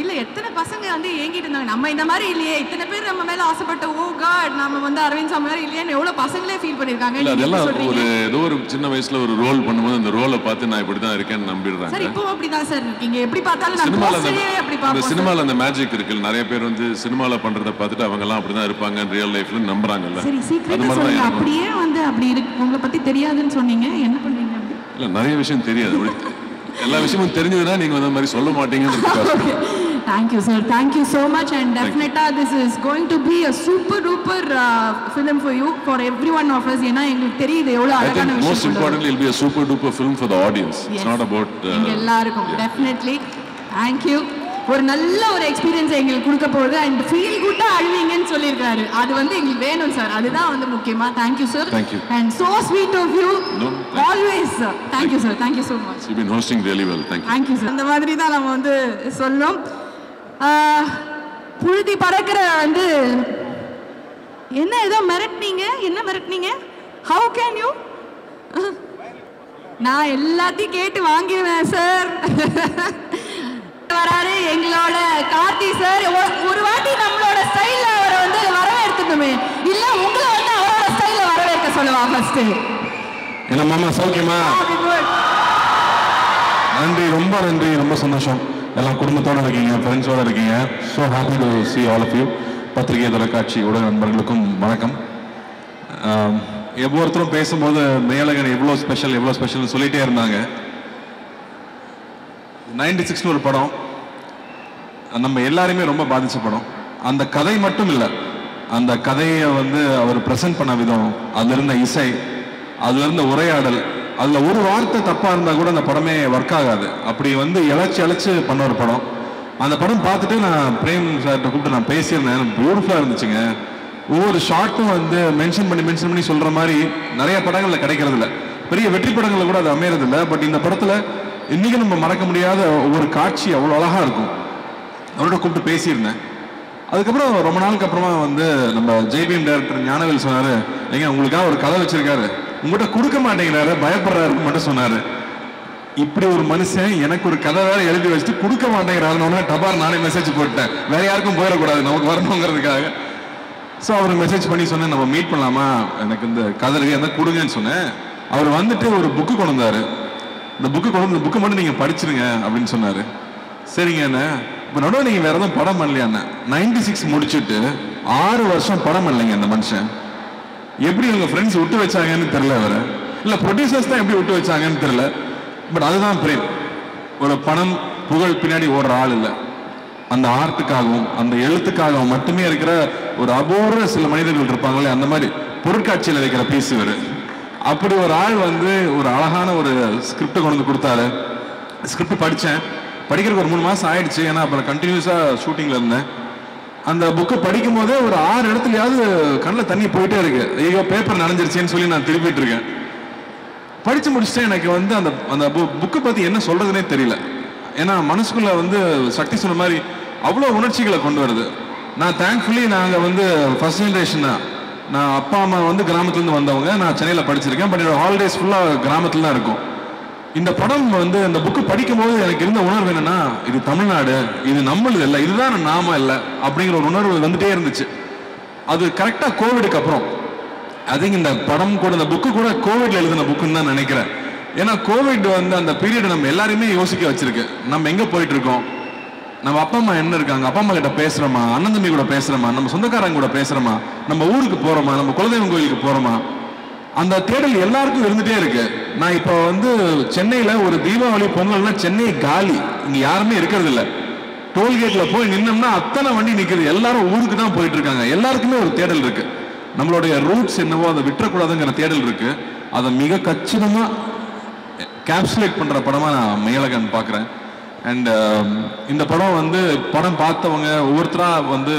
இல்ல எத்தனை பசங்க வந்து ஏங்கிட்டு இருந்தாங்க, நம்ம இந்த மாதிரி இல்லையே, இத்தனை பேர் நம்ம மேல ஆசைப்பட்ட, ஓ காட் நாம வந்து அரவிந்த் சாமி மாதிரி இல்லையேன்னு எவ்வளவு பசங்களே ஃபீல் பண்ணிருக்காங்க. அதெல்லாம் ஒரு ஏதோ ஒரு சின்ன வயசுல ஒரு ரோல் பண்ணும்போது அந்த ரோலை பார்த்து நான் இப்படிதான் இருக்கேன்னு நம்பிடுறாங்க. சார் இப்போ அப்படிதான் சார் இருக்கீங்க, எப்படி பார்த்தாலும் நான் போஸ்டரே அப்படி பாப்போம். சினிமால அந்த மேஜிக் இருக்குல்ல, நிறைய பேர் வந்து சினிமால பண்றத பார்த்துட்டு அவங்க எல்லாம் அப்படிதான் இருப்பாங்க ரியல் லைஃப்ல நம்புறாங்கல்ல. சரி, சீக்கிரமா சொல்லுங்க, அப்படியே வந்து அப்படி இருக்கு, உங்களை பத்தி தெரியாதுன்னு சொன்னீங்க, என்ன பண்ணீங்க? இல்ல நிறைய விஷயம் தெரியாது, எல்லா விஷயமும் தெரிஞ்சதுன்னா நீங்க அந்த மாதிரி சொல்ல மாட்டீங்கன்னு. Thank you sir, thank you so much, and definitely this is going to be a super duper film for you, for every one of us. ஏனா எங்களுக்கு தெரியுது எவ்வளவு அழகான விஷயம். Most importantly it will be a super duper film for the audience. Yes. It's not about எல்லாருக்கும். Definitely. Thank you. ஒரு நல்ல ஒரு எக்ஸ்பீரியன்ஸ் எங்களுக்கு கொடுக்க போகுது, and feel good அழுவீங்கன்னு சொல்லியிருக்காரு, அது வந்து எங்களுக்கு வேணும் சார், அதுதான் வந்து முக்கியமா. Thank you sir. Thank you. And so sweet of you. No, always sir. Thank you sir, thank you so much. You've been hosting really well. Thank you. Thank you sir. அந்த மாதிரி தான் நம்ம வந்து சொல்லணும். புழுதி பறக்கிற வந்து என்ன ஏதோ மிரட்டினீங்க, என்ன மிரட்டினீங்க? How can you? நான் எல்லாத்தையும் கேட்டு வாங்கிடுவேன் சார். வராரு எங்களோட கார்த்தி சார், ஒரு வாட்டி நம்மளோட ஸ்டைல்ல அவரை வந்து வரவேற்கணுமே, இல்ல உங்களை வந்து அவரோட ஸ்டைல்ல வரவேற்க சொல்லுவா ஃபர்ஸ்ட். என்ன மாமா சௌக்கியமா? நன்றி, ரொம்ப நன்றி, ரொம்ப சந்தோஷம். எல்லாம் குடும்பத்தோடு இருக்கீங்க, ஃப்ரெண்ட்ஸோடு இருக்கீங்க. So happy to see all of you. பத்திரிகை தொலைக்காட்சி ஊடக நண்பர்களுக்கும் வணக்கம். ஒவ்வொருத்தரும் பேசும்போது மேலகன் எவ்வளோ ஸ்பெஷல்னு சொல்லிகிட்டே இருந்தாங்க. 96 ஒரு படம் நம்ம எல்லாருமே ரொம்ப பாதித்த படம். அந்த கதை மட்டும் இல்லை, அந்த கதையை வந்து அவர் ப்ரெசென்ட் பண்ண விதம், அதில் இருந்த இசை, அதில் இருந்த உரையாடல், அதில் ஒரு வார்த்தை தப்பாக இருந்தால் கூட அந்த படமே ஒர்க் ஆகாது. அப்படி வந்து இழைச்சி பண்ண ஒரு படம். அந்த படம் பார்த்துட்டு நான் பிரேம் சார்கிட்ட கூப்பிட்டு நான் பேசியிருந்தேன். பியூட்டிஃபுல்லாக இருந்துச்சுங்க. ஒவ்வொரு ஷார்ட்டும் வந்து மென்ஷன் பண்ணி சொல்கிற மாதிரி நிறைய படங்களில் கிடைக்கிறது இல்லை, பெரிய வெற்றி படங்களில் கூட அது அமையறதில்லை. பட் இந்த படத்தில் இன்றைக்கி நம்ம மறக்க முடியாத ஒவ்வொரு காட்சி அவ்வளோ அழகாக இருக்கும். அவரோட கூப்பிட்டு பேசியிருந்தேன். அதுக்கப்புறம் ரொம்ப நாளுக்கு அப்புறமா வந்து நம்ம ஜெய்பீம் டைரக்டர் ஞானவேல் சொன்னார், ஏங்க உங்களுக்காக ஒரு கதை வச்சிருக்காரு, உங்கள்கிட்ட கொடுக்க மாட்டேங்கிறாரு, பயப்படுறாருன்னு மட்டும் சொன்னார். இப்படி ஒரு மனுஷன் எனக்கு ஒரு கதை வேற எழுதி வச்சுட்டு கொடுக்க மாட்டேங்கிறாருன்னு டபார் நானே மெசேஜ் போட்டேன், வேற யாருக்கும் போயிடக்கூடாது, நமக்கு வரணுங்கிறதுக்காக. ஸோ அவருக்கு மெசேஜ் பண்ணி சொன்னேன், நம்ம மீட் பண்ணலாமா, எனக்கு இந்த கதை இருந்தால் கொடுங்கன்னு சொன்னேன். அவர் வந்துட்டு ஒரு புக்கு கொண்டு வந்தார். இந்த புக்கை மட்டும் நீங்கள் படிச்சிருங்க அப்படின்னு சொன்னார். சரிங்க என்ன, இப்போ நடுவில் நீங்கள் வேற எதுவும் படம் பண்ணலையாண்ணே? 96 முடிச்சுட்டு 6 வருஷம் படம் பண்ணலைங்க அந்த மனுஷன். எப்படி உங்கள் ஃப்ரெண்ட்ஸ் விட்டு வச்சாங்கன்னு தெரியல, வேற இல்லை ப்ரொடியூசர்ஸ் தான் எப்படி விட்டு வச்சாங்கன்னு தெரியல. பட் அதுதான் பிரேம். ஒரு படம் புகழ் பின்னாடி ஓடுற ஆள் இல்லை. அந்த ஆர்ட்டுக்காகவும் அந்த எழுத்துக்காகவும் மட்டுமே இருக்கிற ஒரு அபூர்வ சில மனிதர்கள் இருப்பாங்களே, அந்த மாதிரி பொருட்காட்சியில் வைக்கிற பீஸ் இவர். அப்படி ஒரு ஆள் வந்து ஒரு அழகான ஒரு ஸ்கிரிப்டை கொண்டு வந்து கொடுத்தாரு. ஸ்கிரிப்ட் படித்தேன். படிக்கிறதுக்கு ஒரு 3 மாதம் ஆயிடுச்சு. ஏன்னா அப்புறம் கண்டினியூஸாக ஷூட்டிங்கில் இருந்தேன். அந்த புக்கை படிக்கும் போதே ஒரு 6 இடத்துலையாவது கண்ணில் தண்ணி போயிட்டே இருக்கு. ஐயோ பேப்பர் நனைஞ்சிருச்சேன்னு சொல்லி நான் திருப்பிட்டு இருக்கேன். படித்து முடிச்சுட்டு எனக்கு வந்து அந்த அந்த புக்கை பற்றி என்ன சொல்கிறதுனே தெரியல. ஏன்னா மனசுக்குள்ளே வந்து சக்தி சொன்ன மாதிரி அவ்வளோ உணர்ச்சிகளை கொண்டு வருது. நான் தேங்க்ஃபுல்லி நாங்கள் வந்து ஃபர்ஸ்ட் ஜென்ரேஷன் தான். நான் அப்பா அம்மா வந்து கிராமத்துலேருந்து வந்தவங்க. நான் சென்னையில் படிச்சிருக்கேன். பட் என்னோட ஹாலிடேஸ் ஃபுல்லாக கிராமத்தில் தான் இருக்கும். இந்த படம் வந்து அந்த புக்கு படிக்கும்போது எனக்கு இருந்த உணர்வு என்னன்னா, இது தமிழ்நாடு, இது நம்மளது இல்லை, இதுதான் நாம இல்லை அப்படிங்கிற ஒரு உணர்வு வந்துட்டே இருந்துச்சு. அது கரெக்டாக கோவிடுக்கு அப்புறம் அதிக இந்த படம் கூட இந்த புக்கு கூட கோவிட்ல எழுதின புக்குன்னு தான் நினைக்கிறேன். ஏன்னா கோவிட் வந்து அந்த பீரியட் நம்ம எல்லாரையுமே யோசிக்க வச்சிருக்கு. நம்ம எங்கே போயிட்டு இருக்கோம், நம்ம அப்பா அம்மா என்ன இருக்காங்க, அப்பா அம்மா கிட்ட பேசுகிறோமா, அண்ணன் தம்பி கூட பேசுகிறோமா, நம்ம சொந்தக்காரங்க கூட பேசுகிறோமா, நம்ம ஊருக்கு போகிறோமா, நம்ம குலதெய்வம் கோயிலுக்கு போகிறோமா, அந்த தேடல் எல்லாருக்கும் இருந்துகிட்டே இருக்கு. நான் இப்போ வந்து சென்னையில் ஒரு தீபாவளி பொங்கல்னா சென்னை காலி, இங்கே யாருமே இருக்கிறது இல்லை. டோல்கேட்டில் போய் நின்னோம்னா அத்தனை வண்டி நிற்குது. எல்லாரும் ஊருக்கு தான் போயிட்டு இருக்காங்க. எல்லாருக்குமே ஒரு தேடல் இருக்கு. நம்மளுடைய ரூட்ஸ் என்னவோ அதை விட்டுறக்கூடாதுங்கிற தேடல் இருக்கு. அதை மிக கச்சிதமாக கேப்சுலேட் பண்ணுற படமாக நான் மேலகன் பார்க்குறேன். அண்ட் இந்த படம் வந்து படம் பார்த்தவங்க ஒவ்வொருத்தராக வந்து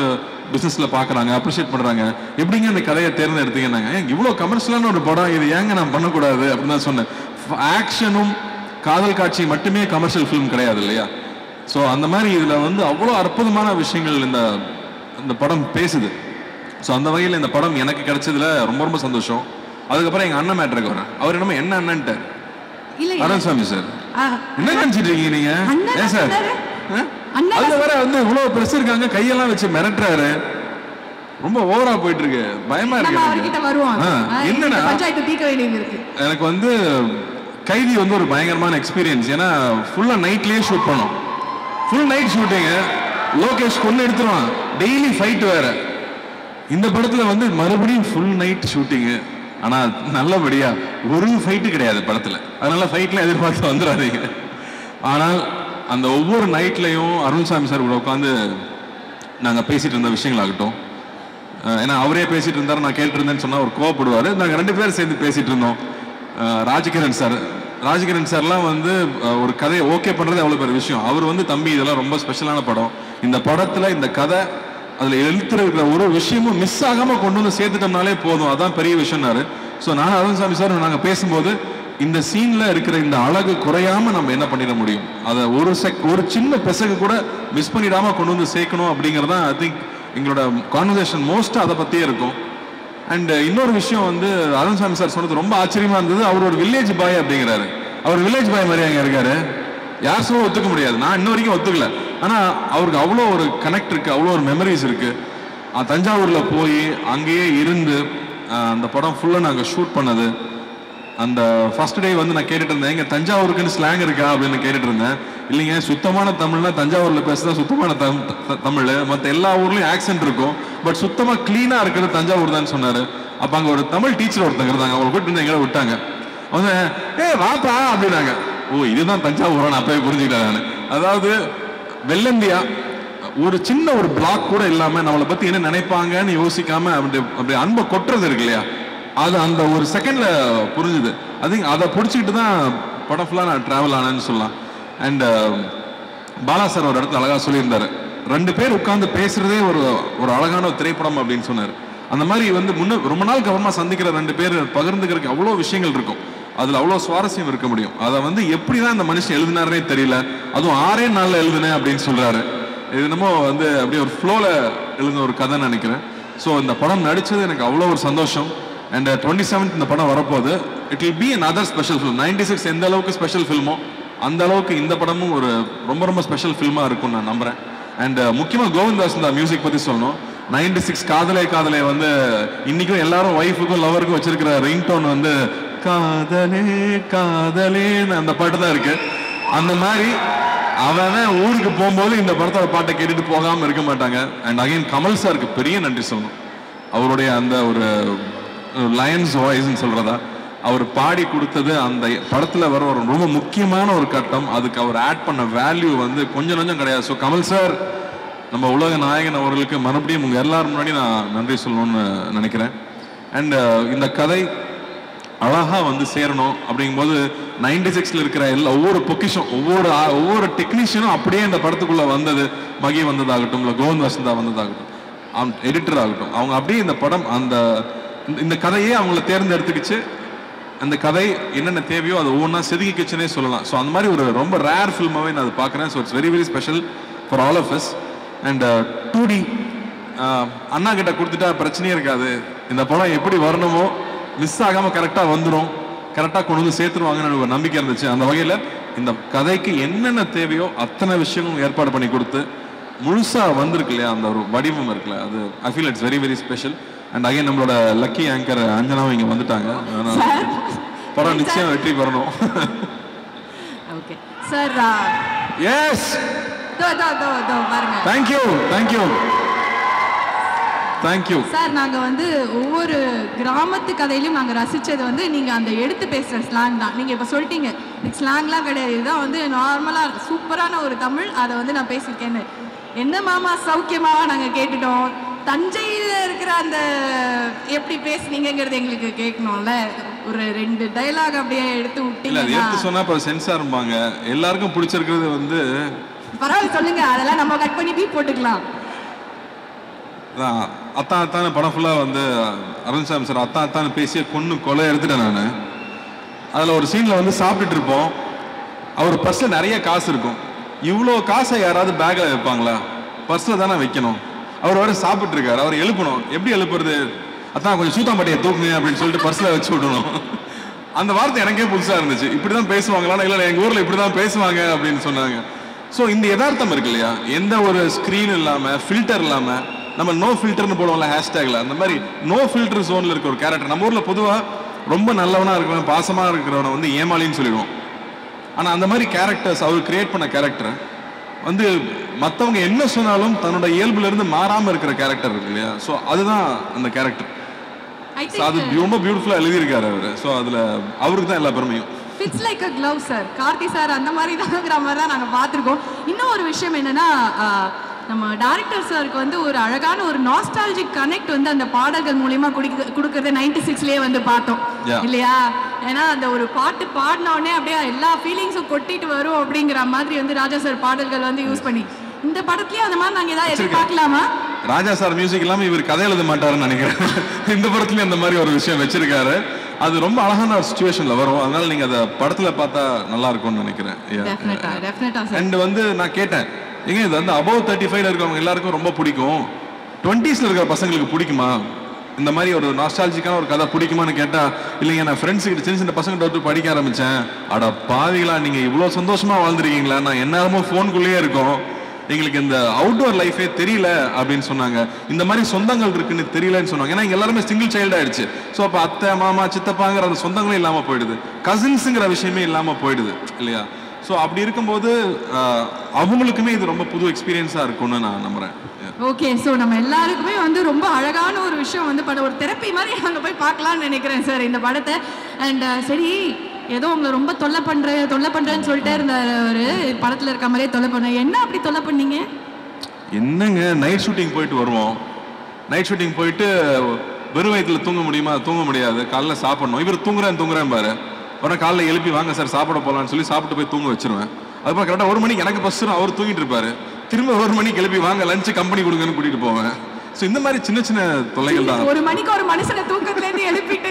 பிஸ்னஸில் பார்க்குறாங்க, அப்ரிஷியேட் பண்ணுறாங்க. எப்படிங்க இந்த கதையை தேர்ந்தெடுத்தீங்கன்னாங்க, இவ்வளோ கமர்ஷியலான ஒரு படம், இது ஏங்க நான் பண்ணக்கூடாது அப்படின்னு தான் சொன்னேன். ஆக்ஷனும் காதல் காட்சி மட்டுமே கமர்ஷியல் ஃபிலிம் கிடையாது இல்லையா? ஸோ அந்த மாதிரி இதில் வந்து அவ்வளோ அற்புதமான விஷயங்கள் இந்த படம் பேசுது. ஸோ அந்த வகையில் இந்த படம் எனக்கு கிடைச்சதுல ரொம்ப ரொம்ப சந்தோஷம். அதுக்கப்புறம் எங்கள் அண்ணன் மேட்ருக்கு வரேன். அவர் என்னமோ என்ன அண்ணன்ட்டு அருண்சாமி சார் என்ன நினைச்சிட்டு இருக்கீங்க நீங்க? ஏன் சார் அதுல வேற வந்து இவ்வளவு பிரஸ் இருக்காங்க, கையெல்லாம் வச்சு மிரட்டுறாரு. ரொம்ப ஓவரா போயிட்டு இருக்கு, பயமா இருக்கு. என்னன்னா எனக்கு வந்து கைதி வந்து ஒரு பயங்கரமான எக்ஸ்பீரியன்ஸ். ஏன்னா ஃபுல்லா நைட்லயே ஷூட் பண்ணோம். Full night shooting. லோகேஷ் கொண்டு எடுத்துருவான், டெய்லி ஃபைட் வேற. இந்த படத்துல வந்து மறுபடியும் ஃபுல் நைட் ஷூட்டிங்கு. ஆனா நல்லபடியா ஒரு ஃபைட்டு கிடையாது படத்துல. அதனால ஃபைட்ல எதிர்பார்த்து வந்துடாதீங்க. ஆனால் அந்த ஒவ்வொரு நைட்லையும் அருண்சாமி சார் கூட உட்காந்து நாங்கள் பேசிட்டு இருந்த விஷயங்களாகட்டும், ஏன்னா அவரே பேசிட்டு இருந்தார், நான் கேட்டுருந்தேன்னு சொன்னால் அவர் கோவப்படுவார். நாங்கள் 2 பேரும் சேர்ந்து பேசிட்டு இருந்தோம். ராஜகிரண் சார்லாம் வந்து ஒரு கதையை ஓகே பண்ணுறது அவ்வளோ பெரிய விஷயம். அவர் வந்து தம்பி இதெல்லாம் ரொம்ப ஸ்பெஷலான படம், இந்த படத்தில் இந்த கதை அதில் எழுத்துருக்கிற ஒரு விஷயமும் மிஸ் ஆகாமல் கொண்டு வந்து சேர்த்துட்டோம்னாலே போதும், அதான் பெரிய விஷயம்னாரு. ஸோ நான் அருண்சாமி சார் நாங்கள் பேசும்போது இந்த சீனில் இருக்கிற இந்த அழகு குறையாமல் நம்ம என்ன பண்ணிட முடியும், அதை ஒரு சின்ன பெசகு கூட மிஸ் பண்ணிடாமல் கொண்டு வந்து சேர்க்கணும் அப்படிங்கிறதான் ஐ திங்க் எங்களோட கான்வர்சேஷன் மோஸ்ட்டாக அதை பற்றியே இருக்கும். அண்ட் இன்னொரு விஷயம் வந்து அருண்சாமி சார் சொன்னது ரொம்ப ஆச்சரியமாக இருந்தது. அவர் ஒரு வில்லேஜ் பாய் அப்படிங்கிறாரு. அவர் வில்லேஜ் பாய் மாதிரி அங்கே இருக்காரு. யார் சொல்ல ஒத்துக்க முடியாது, நான் இன்ன வரைக்கும் ஒத்துக்கல. ஆனால் அவருக்கு அவ்வளோ ஒரு கனெக்ட் இருக்குது, அவ்வளோ ஒரு மெமரிஸ் இருக்குது. தஞ்சாவூரில் போய் அங்கேயே இருந்து அந்த படம் ஃபுல்லாக நாங்கள் ஷூட் பண்ணது. அந்த ஃபர்ஸ்ட் டே வந்து நான் கேட்டுட்டு இருந்தேன், இங்கே தஞ்சாவூருக்குன்னு ஸ்லாங் இருக்கா அப்படின்னு கேட்டுட்டு இருந்தேன். இல்லைங்க, சுத்தமான தமிழ்னா தஞ்சாவூரில் பேசுதான் சுத்தமான தமிழ், மற்ற எல்லா ஊர்லேயும் ஆக்சென்ட் இருக்கும், பட் சுத்தமாக க்ளீனாக இருக்கிறது தஞ்சாவூர் தான் சொன்னார். அப்போ அங்கே ஒரு தமிழ் டீச்சர் ஒருத்தங்க இருந்தாங்க, அவங்க கூட்டு வந்து எங்களை விட்டாங்க. அவங்க வாப்பா அப்படின்னாங்க. ஓ இதுதான் தஞ்சாவூரா, நான் அப்பவே புரிஞ்சுக்கிட்டேன் நான். அதாவது வெள்ளந்தியா ஒரு சின்ன ஒரு பிளாக் கூட இல்லாமல் நம்மளை பற்றி என்ன நினைப்பாங்கன்னு யோசிக்காம அப்படி அன்பை கொட்டுறது இருக்கு இல்லையா, அது அந்த ஒரு செகண்ட்ல புரிஞ்சுது. அதை பிடிச்சிக்கிட்டு தான் படம் ஃபுல்லாக நான் ட்ராவல் ஆனேன்னு சொல்லலாம். அண்ட் பாலா சார் ஒரு இடத்துல அழகாக சொல்லியிருந்தாரு, 2 பேர் உட்காந்து பேசுறதே ஒரு அழகான ஒரு திரைப்படம் அப்படின்னு சொன்னார். அந்த மாதிரி வந்து ரொம்ப நாளுக்கு அப்புறமா சந்திக்கிற 2 பேர் பகிர்ந்துக்கிறதுக்கு அவ்வளோ விஷயங்கள் இருக்கும், அதில் அவ்வளோ சுவாரஸ்யம் இருக்க முடியும். அதை வந்து எப்படி தான் இந்த மனுஷன் எழுதினாரே தெரியல, அதுவும் 6 நாளில் எழுதுனேன் அப்படின்னு சொல்கிறாரு. இது என்னமோ வந்து அப்படியே ஒரு ஃப்ளோவில் எழுதின ஒரு கதை நினைக்கிறேன். ஸோ இந்த படம் நடித்தது எனக்கு அவ்வளோ ஒரு சந்தோஷம். அண்ட் 27th இந்த படம் வரப்போகுது. It will be another special film. 96 எந்த அளவுக்கு ஸ்பெஷல் ஃபில்மோ அந்த அளவுக்கு இந்த படமும் ஒரு ரொம்ப ரொம்ப ஸ்பெஷல் ஃபில்மாக இருக்கும்னு நான் நம்புகிறேன். அண்ட் முக்கியமாக கோவிந்தாஸ் இந்த மியூசிக் பற்றி சொல்லணும். 96 காதலே காதலே வந்து இன்றைக்கும் எல்லாரும் ஒய்ஃபுக்கும் லவருக்கும் வச்சிருக்கிற ரிங்டோன் வந்து காதலே காதலேன்னு அந்த பாட்டு தான் இருக்கு. அந்த மாதிரி அவன் ஊருக்கு போகும்போது இந்த படத்தோட பாட்டை கேட்டுட்டு போகாமல் இருக்க மாட்டாங்க. அண்ட் அகைன் கமல் சாருக்கு பெரிய நன்றி சொல்லணும். அவருடைய அந்த ஒரு லயன்ஸ் வாய்ஸ்ன்னு சொல்கிறதா, அவர் பாடி கொடுத்தது அந்த படத்தில் வர ஒரு ரொம்ப முக்கியமான ஒரு கட்டம். அதுக்கு அவர் ஆட் பண்ண வேல்யூ வந்து கொஞ்சம் கிடையாது. ஸோ கமல் சார், நம்ம உலக நாயகன் அவர்களுக்கு மறுபடியும் உங்கள் எல்லாரும் முன்னாடி நான் நன்றி சொல்லணும்னு நினைக்கிறேன். அண்ட் இந்த கதை அழகாக வந்து சேரணும் அப்படிங்கும்போது 96ல் இருக்கிற ஒவ்வொரு பொக்கிஷம், ஒவ்வொரு டெக்னீஷியனும் அப்படியே இந்த படத்துக்குள்ளே வந்தது. மகி வந்ததாகட்டும், இல்லை கோவிந்த் வசந்தா வந்ததாகட்டும், எடிட்டர் ஆகட்டும், அவங்க அப்படியே இந்த படம் இந்த கதையே அவங்கள தேர்ந்தெடுத்துக்கிச்சு. அந்த கதை என்னென்ன தேவையோ அதை ஒவ்வொன்றா செதுக்கிச்சுன்னே சொல்லலாம். ஸோ அந்த மாதிரி ஒரு ரொம்ப ரேர் ஃபில்மாகவே நான் அதை பார்க்குறேன். So it's very very special for all of us. And 2D அண்ணா கிட்ட கொடுத்துட்டா பிரச்சனையே இருக்காது. இந்த படம் எப்படி வரணுமோ மிஸ் ஆகாமல் கரெக்டாக வந்துடும், கரெக்டாக கொண்டு வந்து சேர்த்துருவாங்கன்னு எனக்கு ஒரு நம்பிக்கை இருந்துச்சு. அந்த வகையில் இந்த கதைக்கு என்னென்ன தேவையோ அத்தனை விஷயங்களும் ஏற்பாடு பண்ணி கொடுத்து முழுசாக வந்திருக்கு இல்லையா, அந்த ஒரு வடிவம் இருக்குல்ல, அது I feel it's very very special. And again நம்மளோட லக்கி ஆங்கர் அஞ்சனாவும் இங்கே வந்துட்டாங்க. படம் நிச்சயம் வெற்றி பெறணும். Okay sir. எஸ், பாருங்க. Thank you thank you thank you sir. நாங்கள் வந்து ஒவ்வொரு கிராமத்து கதையிலையும் நாங்கள் ரசித்தது வந்து நீங்கள் அந்த எடுத்து பேசுகிற ஸ்லாங் தான். நீங்கள் இப்போ சொல்லிட்டீங்க ஸ்லாங்லாம் கிடையாது, இதுதான் வந்து நார்மலாக சூப்பரான ஒரு தமிழ், அதை வந்து நான் பேசியிருக்கேன்னு. என்ன மாமா சௌக்கியமாக நாங்கள் கேட்டுட்டோம். தஞ்சையில் இருக்கிற அந்த எப்படி பேசுனீங்கிறது எங்களுக்கு கேட்கணும்ல. ஒரு 2 டைலாக் அப்படியே எடுத்து விட்டீங்க. எடுத்து சொன்னா இப்போ சென்சார் இருப்பாங்க. எல்லாருக்கும் பிடிச்சிருக்கிறது வந்து பரவாயில்ல சொல்லுங்க, அதெல்லாம் நம்ம கட் பண்ணி பீப் போட்டுக்கலாம். அத்தான படம் ஃபுல்லாக வந்து அரவிந்த் சார் அத்தான பேசிய கொலை எடுத்துட்டேன் நான். அதில் ஒரு சீனில் வந்து சாப்பிட்டுட்டு இருப்போம். அவர் பர்ஸில் நிறைய காசு இருக்கும். இவ்வளோ காசை யாராவது பேக்கில் வைப்பாங்களா? பர்ஸில் தானே வைக்கணும். அவர் வர சாப்பிட்டு இருக்காரு, அவர் எழுப்பணும். எப்படி எழுப்புறது? அதான் கொஞ்சம் சூத்தாம்பட்டியை தூக்குங்க அப்படின்னு சொல்லிட்டு பர்ஸில் வச்சு விடணும். அந்த வார்த்தை எனக்கே புதுசாக இருந்துச்சு. இப்படி தான் பேசுவாங்களான்னா இல்லை எங்கள் ஊரில் இப்படி தான் பேசுவாங்க அப்படின்னு சொன்னாங்க. ஸோ இந்த யதார்த்தம் இருக்கு இல்லையா, எந்த ஒரு ஸ்க்ரீன் இல்லாமல் ஃபில்டர் இல்லாமல், நம்ம நோ ஃபில்டர்னு போடுவோம்ல ஹேஷ்டேக்ல, அந்த மாதிரி நோ ஃபில்டர் ஜோனில் இருக்க ஒரு கேரக்டர். நம்ம ஊரில் பொதுவாக ரொம்ப நல்லவனாக இருக்கிறவன், பாசமாக இருக்கிறவனை வந்து ஏமாளின்னு சொல்லிடுவோம். ஆனால் அந்த மாதிரி கேரக்டர்ஸ் அவர் கிரியேட் பண்ண கேரக்டர் வந்து மற்றவங்க என்ன சொன்னாலும் தன்னோட இயல்புலேருந்து மாறாமல் இருக்கிற கேரக்டர் இருக்கு இல்லையா. ஸோ அதுதான் அந்த கேரக்டர். அது ரொம்ப பியூட்டிஃபுல்லாக எழுதியிருக்காரு அவர். ஸோ அதில் அவருக்கு தான் எல்லா பெருமையும். Fits like a glove sir. Karthi sir அந்த மாதிரி தான்ங்கிற மாதிரி தான் நாங்கள் பார்த்துருக்கோம். இன்னும் ஒரு விஷயம் என்னன்னா, நம்ம டைரக்டர் சாருக்கு வந்து ஒரு அழகான ஒரு நாஸ்டாலஜிக் கனெக்ட் வந்து அந்த பாடல்கள் மூலியமா கொடுக்கறத 96லேயே வந்து பார்த்தோம் இல்லையா. ஏன்னா அந்த ஒரு பாட்டு பாடினோடனே அப்படியே எல்லா ஃபீலிங்ஸும் கொட்டிட்டு வரும் அப்படிங்கிற மாதிரி வந்து ராஜா சார் பாடல்கள் வந்து யூஸ் பண்ணி இந்த படத்துலயும் அந்த மாதிரி நாங்கள் ஏதாவது எதிர்பார்க்கலாமா? ராஜா சார் மியூசிக் இல்லாமல் இவர் கதை எழுத மாட்டாருன்னு நினைக்கிறேன். இந்த படத்துலயும் அந்த மாதிரி ஒரு விஷயம் வச்சிருக்காரு. அது ரொம்ப அழகான ஒரு சிச்சுவேஷன்ல வரும். அதனால நீங்க அதை படத்துல பார்த்தா நல்லா இருக்கும்னு நினைக்கிறேன். அண்ட் வந்து நான் கேட்டேன், ஏங்க இது வந்து above 35 இருக்கவங்க எல்லாருக்கும் ரொம்ப பிடிக்கும், 20ஸ்ல இருக்கிற பசங்களுக்கு பிடிக்குமா, இந்த மாதிரி ஒரு நாஸ்டாலஜிக்கான ஒரு கதை பிடிக்குமான்னு கேட்டா, இல்லைங்க நான் ஃப்ரெண்ட்ஸ் கிட்ட சின்ன சின்ன பசங்க டவுட் படிக்க ஆரம்பிச்சேன். அட பாவிகளா, நீங்க இவ்வளவு சந்தோஷமா வாழ்ந்துருக்கீங்களா, நான் எந்நேரமும் ஃபோனுக்குள்ளேயே இருக்கோம், எங்களுக்கு இந்த அவுட்டோர் லைஃபே தெரியல அப்படின்னு சொன்னாங்க. இந்த மாதிரி சொந்தங்கள் இருக்குன்னு தெரியலன்னு சொன்னாங்க. ஏன்னா இங்க எல்லாருமே சிங்கிள் சைல்டு ஆயிடுச்சு. ஸோ அப்போ அத்தை மாமா சித்தப்பாங்கிற அந்த சொந்தங்களும் இல்லாமல் போயிடுது, கசின்ஸுங்கிற விஷயமே இல்லாமல் போயிடுது இல்லையா. ஸோ அப்படி இருக்கும்போது அவங்களுக்குமே இது ரொம்ப புது எக்ஸ்பீரியன்ஸாக இருக்கும்னு நான் நம்புறேன். ஓகே, ஸோ நம்ம எல்லாருக்குமே வந்து ரொம்ப அழகான ஒரு விஷயம் வந்து ஒரு தெரப்பி மாதிரி நாங்கள் போய் பார்க்கலாம்னு நினைக்கிறேன் சார் இந்த படத்தை. அண்ட் சரி, ஏதோ உங்களை ரொம்ப தொல்லை பண்ணுறேன்னு சொல்லிட்டே இருந்தார் ஒரு படத்தில் இருக்க மாதிரியே தொல்லை பண்ண. என்ன அப்படி தொல்லை பண்ணீங்க? என்னங்க, நைட் ஷூட்டிங் போயிட்டு வருவோம். நைட் ஷூட்டிங் போயிட்டு வெறும் வயிற்றில் தூங்க முடியுமா? தூங்க முடியாது. காலைல சாப்பிடணும். இவர் தூங்குறேன் பாரு. உடனே காலைல எழுப்பி வாங்க சார் சாப்பிட போகலான்னு சொல்லி சாப்பிட்டு போய் தூங்க வச்சிருவேன். அதுக்கப்புறம் கரெக்டாக 1 மணிக்கு எனக்கு பஸ் அவர் தூங்கிட்டு இருப்பாரு. திரும்ப 1 மணிக்கு எழுப்பி வாங்க லஞ்சு கம்பெனி கொடுங்கன்னு கூட்டிட்டு போவேன். ஸோ இந்த மாதிரி சின்ன சின்ன தொல்லைகள் தான். 1 மணிக்கு ஒரு மனுஷனை தூக்கத்துலேருந்து எழுப்பிட்டு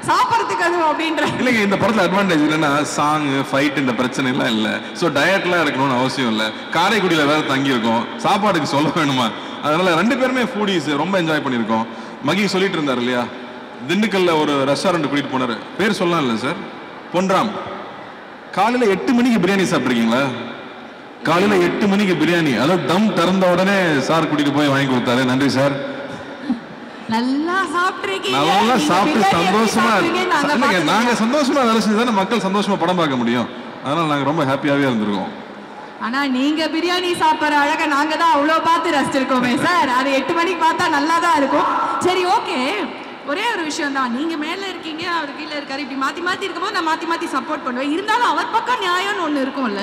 சாப்பிட்றதுக்கு அதுவும் அப்படின்ற இல்லைங்க. இந்த படத்தில் அட்வான்டேஜ் இல்லைன்னா சாங் ஃபைட் இந்த பிரச்சனை எல்லாம் இல்லை. ஸோ டயட்லாம் இருக்கணும்னு அவசியம் இல்லை. காரைக்குடியில் வேற தங்கியிருக்கோம், சாப்பாடுக்கு சொல்ல வேணுமா? அதனால 2 பேருமே ஃபூடிஸ் ரொம்ப என்ஜாய் பண்ணியிருக்கோம். மகி சொல்லிட்டு இருந்தார் இல்லையா, திண்டுக்கல்ல ஒரு ரெஸ்டாரண்ட் கூட்டிட்டு போனாரு. பேர் சொல்லலாம் இல்லை சார், பொன்ராம். காலையில் 8 மணிக்கு பிரியாணி சாப்பிட்ருக்கீங்களா? காலையில் 8 மணிக்கு பிரியாணி, அதாவது தம் திறந்த உடனே சார் கூட்டிட்டு போய் வாங்கி கொடுத்தாரு. நன்றி சார். நல்லா சாப்பிட்டு சந்தோஷமா நாங்க சந்தோஷமா வேலை செஞ்சு தானே மக்கள் சந்தோஷமா படம் பார்க்க முடியும். அதனால நாங்க ரொம்ப ஹாப்பியாவே இருந்திருக்கோம். ஆனா நீங்க பிரியாணி சாப்பிட்ற அழகை நாங்க தான் அவ்வளோ பார்த்து ரசிச்சிருக்கோமே சார். அது 8 மணிக்கு பார்த்தா நல்லா தான் இருக்கும். சரி, ஓகே. ஒரே ஒரு விஷயம் தான், நீங்கள் மேலே இருக்கீங்க அவர் கீழே இருக்காரு, இப்படி மாற்றி மாற்றி இருக்கும்போது நான் மாற்றி மாற்றி சப்போர்ட் பண்ணுவேன். இருந்தாலும் அவர் பக்கம் நியாயம்னு ஒன்று இருக்கும்ல,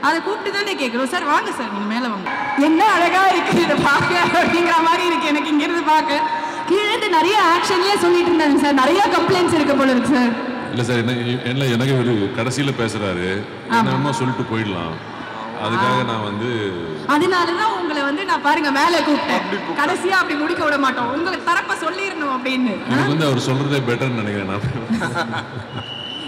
அதை கூப்பிட்டு தானே கேட்குறோம். சார் வாங்க சார், நீங்கள் மேலே வாங்க, என்ன அழகாக இருக்குது இதை பார்க்க அப்படிங்கிற மாதிரி இருக்குது எனக்கு இங்கேருந்து பார்க்க. கீழே நிறைய ஆக்ஷன்லேயே சொல்லிட்டு இருந்தாங்க சார், நிறைய கம்ப்ளைண்ட்ஸ் இருக்க போல இருக்கு சார். இல்லை சார், என்ன எனக்கு ஒரு கடைசியில் பேசுகிறாரு, என்னமோ சொல்லிட்டு போயிடலாம், அதுக்காக நான் அதனாலதான் உங்களை நான் பாருங்க மேலே கூப்பிட்டேன், கடைசியா அப்படி முடிக்க விட மாட்டோம், உங்களுக்கு தரப்ப சொல்லிடணும் அப்படின்னு. எனக்கு அவர் சொல்றதே பெட்டர்னு நினைக்கிறேன் நான்.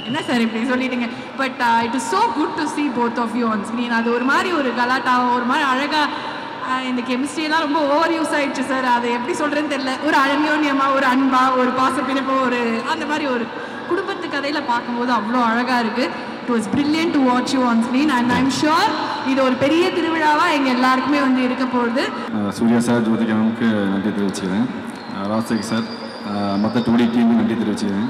என்ன சார் இப்படி சொல்லிட்டீங்க. But it is so good to see both of you on screen. அது ஒரு மாதிரி ஒரு கலாட்டாவும் ஒரு மாதிரி அழகா இந்த கெமிஸ்ட்ரியெல்லாம் ரொம்ப ஓவர் யூஸ் ஆயிடுச்சு சார். அதை எப்படி சொல்றேன்னு தெரியல. ஒரு அந்யோன்யமா, ஒரு அன்பா, ஒரு பாசப்பிணைப்போ, ஒரு அந்த மாதிரி ஒரு குடும்பத்து கதையில் பார்க்கும்போது அவ்வளோ அழகாக இருக்குது. It was brilliant to watch you on screen and I am sure இது ஒரு பெரிய திருவிழாவாக எங்கள் எல்லாருக்குமே இருக்க போகுது. சூர்யா சார், ஜோதிகா மேம்க்கு நன்றி தெரிவிச்சுக்கிறேன். ராஜசேகர் சார், மற்ற 2D டீமுக்கு நன்றி தெரிவிச்சுக்கிறேன்.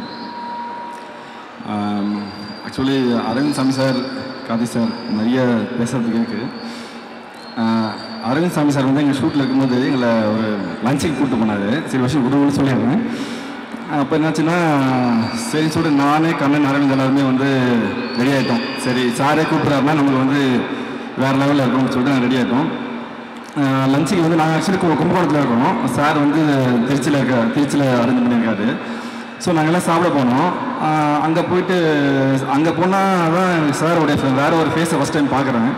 ஆக்சுவலி அரவிந்த் சாமி சார், கார்த்தி சார் நிறைய பேசுகிறதுக்கு இருக்குது. அரவிந்த் சாமி சார் எங்கள் ஷூட்டில் இருக்கும்போது எங்களை ஒரு லஞ்சுக்கு கூப்பிட்டு போனார். சரி வருஷம் விடுவோம்னு சொல்லிடுறேன். அப்போ என்னாச்சுன்னா, சரி சொல்லிட்டு நானே கண்ணன் அரவிந்த் எல்லாருமே ரெடி ஆகிட்டோம். சரி சாரே கூப்பிட்றாருனா நமக்கு வேறு லெவலில் இருக்கணும்னு சொல்லிட்டு நாங்கள் ரெடி ஆகிட்டோம். லஞ்சுக்கு நாங்கள் ஆக்சுவலி கும்பகோணத்தில் இருக்கோம். சார் திருச்சியில் அரேஞ்ச் பண்ணியிருக்காரு. ஸோ நாங்கள்லாம் சாப்பிட போனோம். அங்கே போயிட்டு அங்கே போனால் தான் சாரோடைய வேறு ஒரு ஃபேஸை ஃபஸ்ட் டைம் பார்க்குறேன்.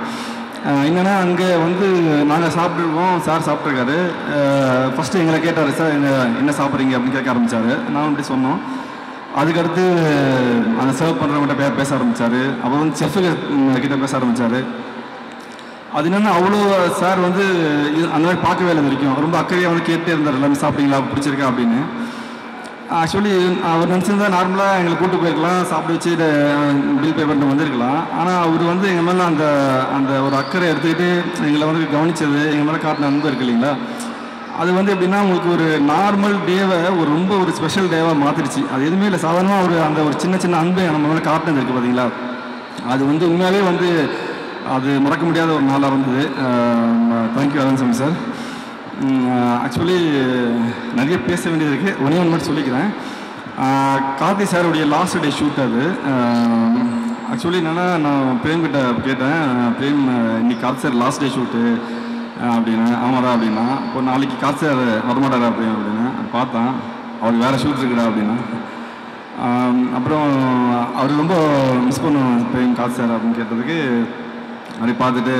என்னென்னா அங்கே நாங்கள் சாப்பிட்ருக்கோம், சார் சாப்பிட்ருக்காரு. ஃபஸ்ட்டு எங்களை கேட்டார், சார் என்ன சாப்பிட்றீங்க அப்படின்னு கேட்க ஆரம்பித்தார். நான் அப்படி சொன்னோம். அதுக்கடுத்து அந்த சர்வ் பண்ணுறவங்ககிட்ட பேச ஆரம்பித்தார். அப்புறம் செஃப்பு கிட்ட பேச ஆரம்பித்தார். அது என்னென்னா அவ்வளோ சார் அந்த மாதிரி பார்க்கவே இல்லை வரைக்கும். ரொம்ப அக்கறையாக கேட்டே இருந்தார், எல்லாமே சாப்பிட்டீங்களா, பிடிச்சிருக்கா அப்படின்னு. ஆக்சுவலி அவர் நினச்சிருந்தா நார்மலாக எங்களை கூப்பிட்டு போயிருக்கலாம், சாப்பிட வச்சு பில் பே பண்ணிட்டு வந்திருக்கலாம். ஆனால் அவர் எங்கள் மேலே அந்த ஒரு அக்கறை எடுத்துக்கிட்டு எங்களை கவனித்தது, எங்கள் மேலே காட்டின அன்பு இருக்குது இல்லைங்களா, அது எப்படின்னா உங்களுக்கு ஒரு நார்மல் டேவை ரொம்ப ஒரு ஸ்பெஷல் டேவாக மாற்றிடுச்சு. அது எதுவுமே இல்லை, சாதாரணமாக அந்த ஒரு சின்ன சின்ன அன்பை நம்ம மேலே காட்டினது இருக்குது பார்த்தீங்களா. அது உண்மையாலே அது மறக்க முடியாத ஒரு நாளாக இருந்தது. தேங்க்யூ அரவிந்த் சாமி சார். ஆக்சுவலி நிறைய பேச வேண்டியது இருக்குது. ஒன்றே ஒன்று மட்டும் சொல்லிக்கிறேன். கார்த்தி சாருடைய லாஸ்ட் டே ஷூட் அது. ஆக்சுவலி என்னென்னா, நான் பிரேம்கிட்ட கேட்டேன், பிரேம் இன்னைக்கு Karthi sir last day shoot அப்படின்னு. ஆமாடா அப்படின்னா. இப்போ நாளைக்கு கார்த்தி சார் வரமாட்டாரா அப்படின்னு பார்த்தேன். அவருக்கு வேறு ஷூட் இருக்குடா அப்படின்னா. அப்புறம் அவர் ரொம்ப மிஸ் பண்ணுவோம் பிரேம் கார்த்தி சார் அப்படின்னு கேட்டதுக்கு, அப்படி பார்த்துட்டு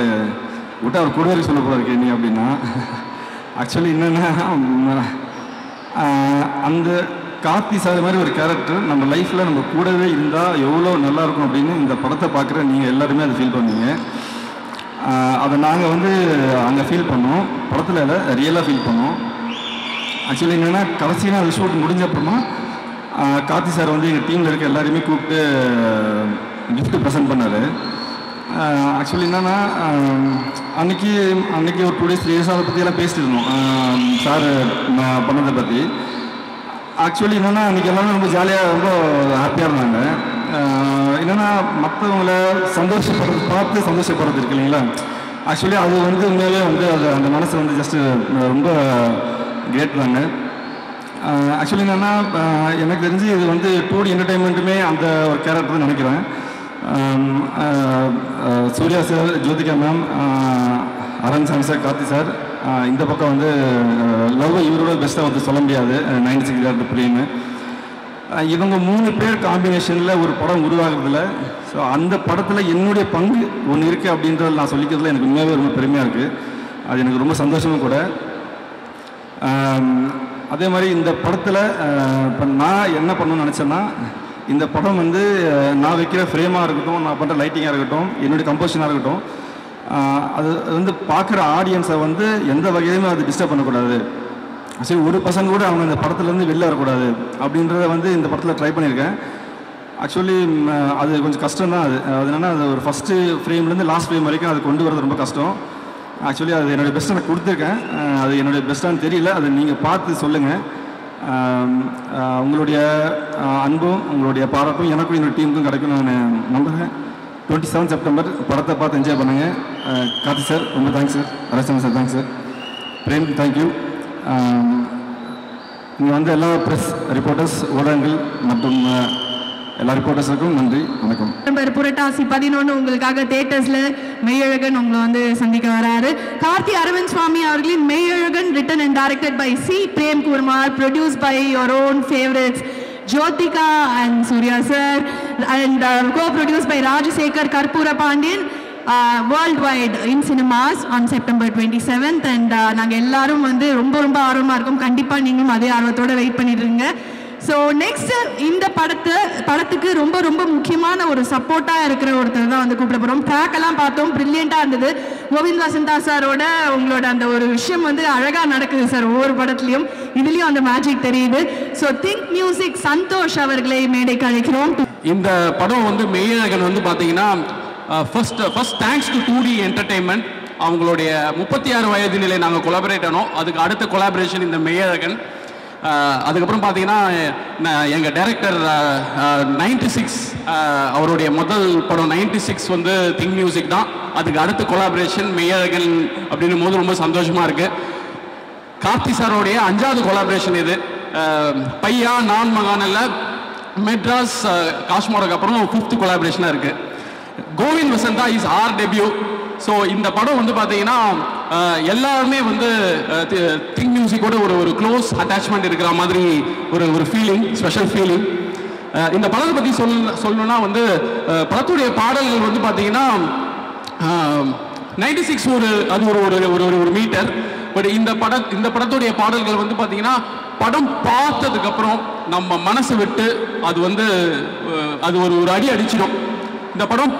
விட்டு அவர் கூடவே சொல்ல போல இருக்கே நீ அப்படின்னா. ஆக்சுவலி என்னென்னா, அந்த கார்த்தி சார் மாதிரி ஒரு கேரக்டர் நம்ம லைஃப்பில் நம்ம கூடவே இருந்தால் எவ்வளோ நல்லாயிருக்கும் அப்படின்னு இந்த படத்தை பார்க்குற நீங்கள் எல்லாருமே அதை ஃபீல் பண்ணுவீங்க. அதை நாங்கள் அங்கே ஃபீல் பண்ணோம், படத்தில் அதை ரியலாக ஃபீல் பண்ணோம். ஆக்சுவலி என்னென்னா, கடைசியாக அது ஷூட் முடிஞ்சப்பறமா கார்த்தி சார் எங்கள் டீமில் இருக்க எல்லாருமே கூப்பிட்டு கிஃப்ட்டு ப்ரெசென்ட் பண்ணார். ஆக்சுவலி என்னென்னா, அன்றைக்கி ஒரு 2 days 3 days அதை பற்றியெல்லாம் பேசிட்டு இருந்தோம் சார் பண்ணதை பற்றி. ஆக்சுவலி என்னென்னா, அன்றைக்கி எல்லாமே ரொம்ப ஜாலியாக ரொம்ப ஹாப்பியாக இருந்தாங்க. என்னென்னா, மற்றவங்களை பார்த்து சந்தோஷப்படுறது இருக்கு இல்லைங்களா. ஆக்சுவலி அது உண்மையிலே அது அந்த மனசு ஜஸ்ட்டு ரொம்ப கிரேட் தாங்க. ஆக்சுவலி என்னென்னா, எனக்கு தெரிஞ்சு இது 2D என்டர்டெயின்மெண்ட்டுமே அந்த ஒரு கேரக்டர் நினைக்கிறேன். சூர்யா சார், ஜோதிகா மேம், அரவிந்த் சாமி சார், கார்த்தி சார், இந்த பக்கம் லவ் இவரோட பெஸ்ட்டாக சொல்ல முடியாது, 96 கேரக்டர் பிரேமு. இவங்க 3 பேர் காம்பினேஷனில் ஒரு படம் உருவாகிறதுல, ஸோ அந்த படத்தில் என்னுடைய பங்கு ஒன்று இருக்குது அப்படின்றத நான் சொல்லிக்கிறதுல எனக்கு உண்மையாகவே ரொம்ப பெருமையாக இருக்குது. அது எனக்கு ரொம்ப சந்தோஷமும் கூட. அதே மாதிரி இந்த படத்தில் இப்போ நான் என்ன பண்ணணும்னு நினச்சேன்னா, இந்த படம் நான் வைக்கிற ஃப்ரேமாக இருக்கட்டும், நான் பண்ணுற லைட்டிங்காக இருக்கட்டும், என்னுடைய கம்போசிஷனாக இருக்கட்டும், அது பார்க்குற ஆடியன்ஸை எந்த வகையிலுமே அது டிஸ்டர்ப் பண்ணக்கூடாது. சரி, ஒரு பர்சன்ட் கூட அவங்க இந்த படத்துலேருந்து வெளில வரக்கூடாது அப்படின்றத இந்த படத்தில் ட்ரை பண்ணியிருக்கேன். ஆக்சுவலி அது கொஞ்சம் கஷ்டம் தான். அது என்னென்னா, அது ஒரு ஃபஸ்ட்டு ஃப்ரேம்லேருந்து லாஸ்ட் ஃப்ரேம் வரைக்கும் அது கொண்டு வரது ரொம்ப கஷ்டம். ஆக்சுவலி அது என்னுடைய பெஸ்ட்டை நான் கொடுத்துருக்கேன். அது என்னுடைய பெஸ்ட்டானு தெரியல, அதை நீங்கள் பார்த்து சொல்லுங்கள். உங்களுடைய அன்பும் உங்களுடைய பாராட்டும் எனக்கும் என்னோடய டீமுக்கும் கிடைக்கும் நான் நம்புகிறேன். 27 செப்டம்பர் படத்தை பார்த்து என்ஜாய் பண்ணுங்கள். கார்த்தி சார் ரொம்ப thanks sir, Arasan sir thanks sir, Prem thank you. இங்கே வந்து எல்லா ப்ரெஸ் ரிப்போர்ட்டர்ஸ் ஊடகங்கள் மற்றும் எல்லா ரிப்போர்ட்டர்ஸுக்கும் நன்றி, வணக்கம். புரட்டாசி 11 உங்களுக்காக தியேட்டர்ஸ்ல மெய்யழகன் உங்களை வந்து சந்திக்க வராரு. கார்த்தி அரவிந்த் சுவாமி அவர்களின் Meiyazhagan written and directed by C Prem Kumar, produce by your own favourites Jyotika and Surya sir, and co-produced by Rajasekhar Karpura Pandian, worldwide in cinemas on September 27th. And நாங்கள் எல்லாரும் வந்து ரொம்ப ரொம்ப ஆர்வமாக இருக்கோம். கண்டிப்பாக நீங்களும் அதே ஆர்வத்தோடு வெயிட் பண்ணிடுங்க. ஸோ நெக்ஸ்ட் இந்த படத்துக்கு ரொம்ப ரொம்ப முக்கியமான ஒரு சப்போர்ட்டாக இருக்கிற ஒருத்தர் தான் வந்து கூப்பிட போகிறோம். ட்ராக்கெல்லாம் பார்த்தோம், ப்ரில்லியண்ட்டாக இருந்தது. கோவிந்த் வசந்தா சாரோட உங்களோட அந்த ஒரு விஷயம் வந்து அழகாக நடக்குது சார் ஒவ்வொரு படத்துலையும். இதுலேயும் அந்த மேஜிக் தெரியுது. ஸோ திங்க் மியூசிக் சந்தோஷ் அவர்களை மேடைக்கு அழைக்கிறோம். இந்த படம் வந்து மெய்யழகன் வந்து பார்த்தீங்கன்னா first thanks to 2D entertainment. அவங்களுடைய 36 வயது நிலை நாங்கள் கொலாபரேட் ஆனோம். அதுக்கு அடுத்த கொலாபரேஷன் இந்த மெய்யழகன். அதுக்கப்புறம் பார்த்தீங்கன்னா எங்கள் டைரக்டர் 96 அவருடைய முதல் படம் 96 வந்து திங்க் மியூசிக் தான். அதுக்கு அடுத்த கொலாபரேஷன் மெய்யழகன் அப்படின்னும் போது ரொம்ப சந்தோஷமாக இருக்குது. கார்த்தி சாரோடைய 5வது கொலாபரேஷன் இது. பையா நான் மகானில் மெட்ராஸ் காஷ்மோருக்கு அப்புறம் 5th கொலாபரேஷனாக இருக்குது. Govind Vasantha is our debut. So இந்த படம் வந்து பார்த்தீங்கன்னா எல்லாருமே வந்து திங்க் மியூசிக்கோட ஒரு க்ளோஸ் அட்டாச்மெண்ட் இருக்கிற மாதிரி ஒரு ஃபீலிங், ஸ்பெஷல் ஃபீலிங். இந்த படத்தை பற்றி சொல்லணும்னா வந்து படத்துடைய பாடல்கள் வந்து பார்த்தீங்கன்னா 96 ஒரு மீட்டர். பட் இந்த படத்துடைய பாடல்கள் வந்து பார்த்தீங்கன்னா படம் பார்த்ததுக்கப்புறம் நம்ம மனசை விட்டு அது ஒரு அடி அடிச்சிடும். இந்த படம்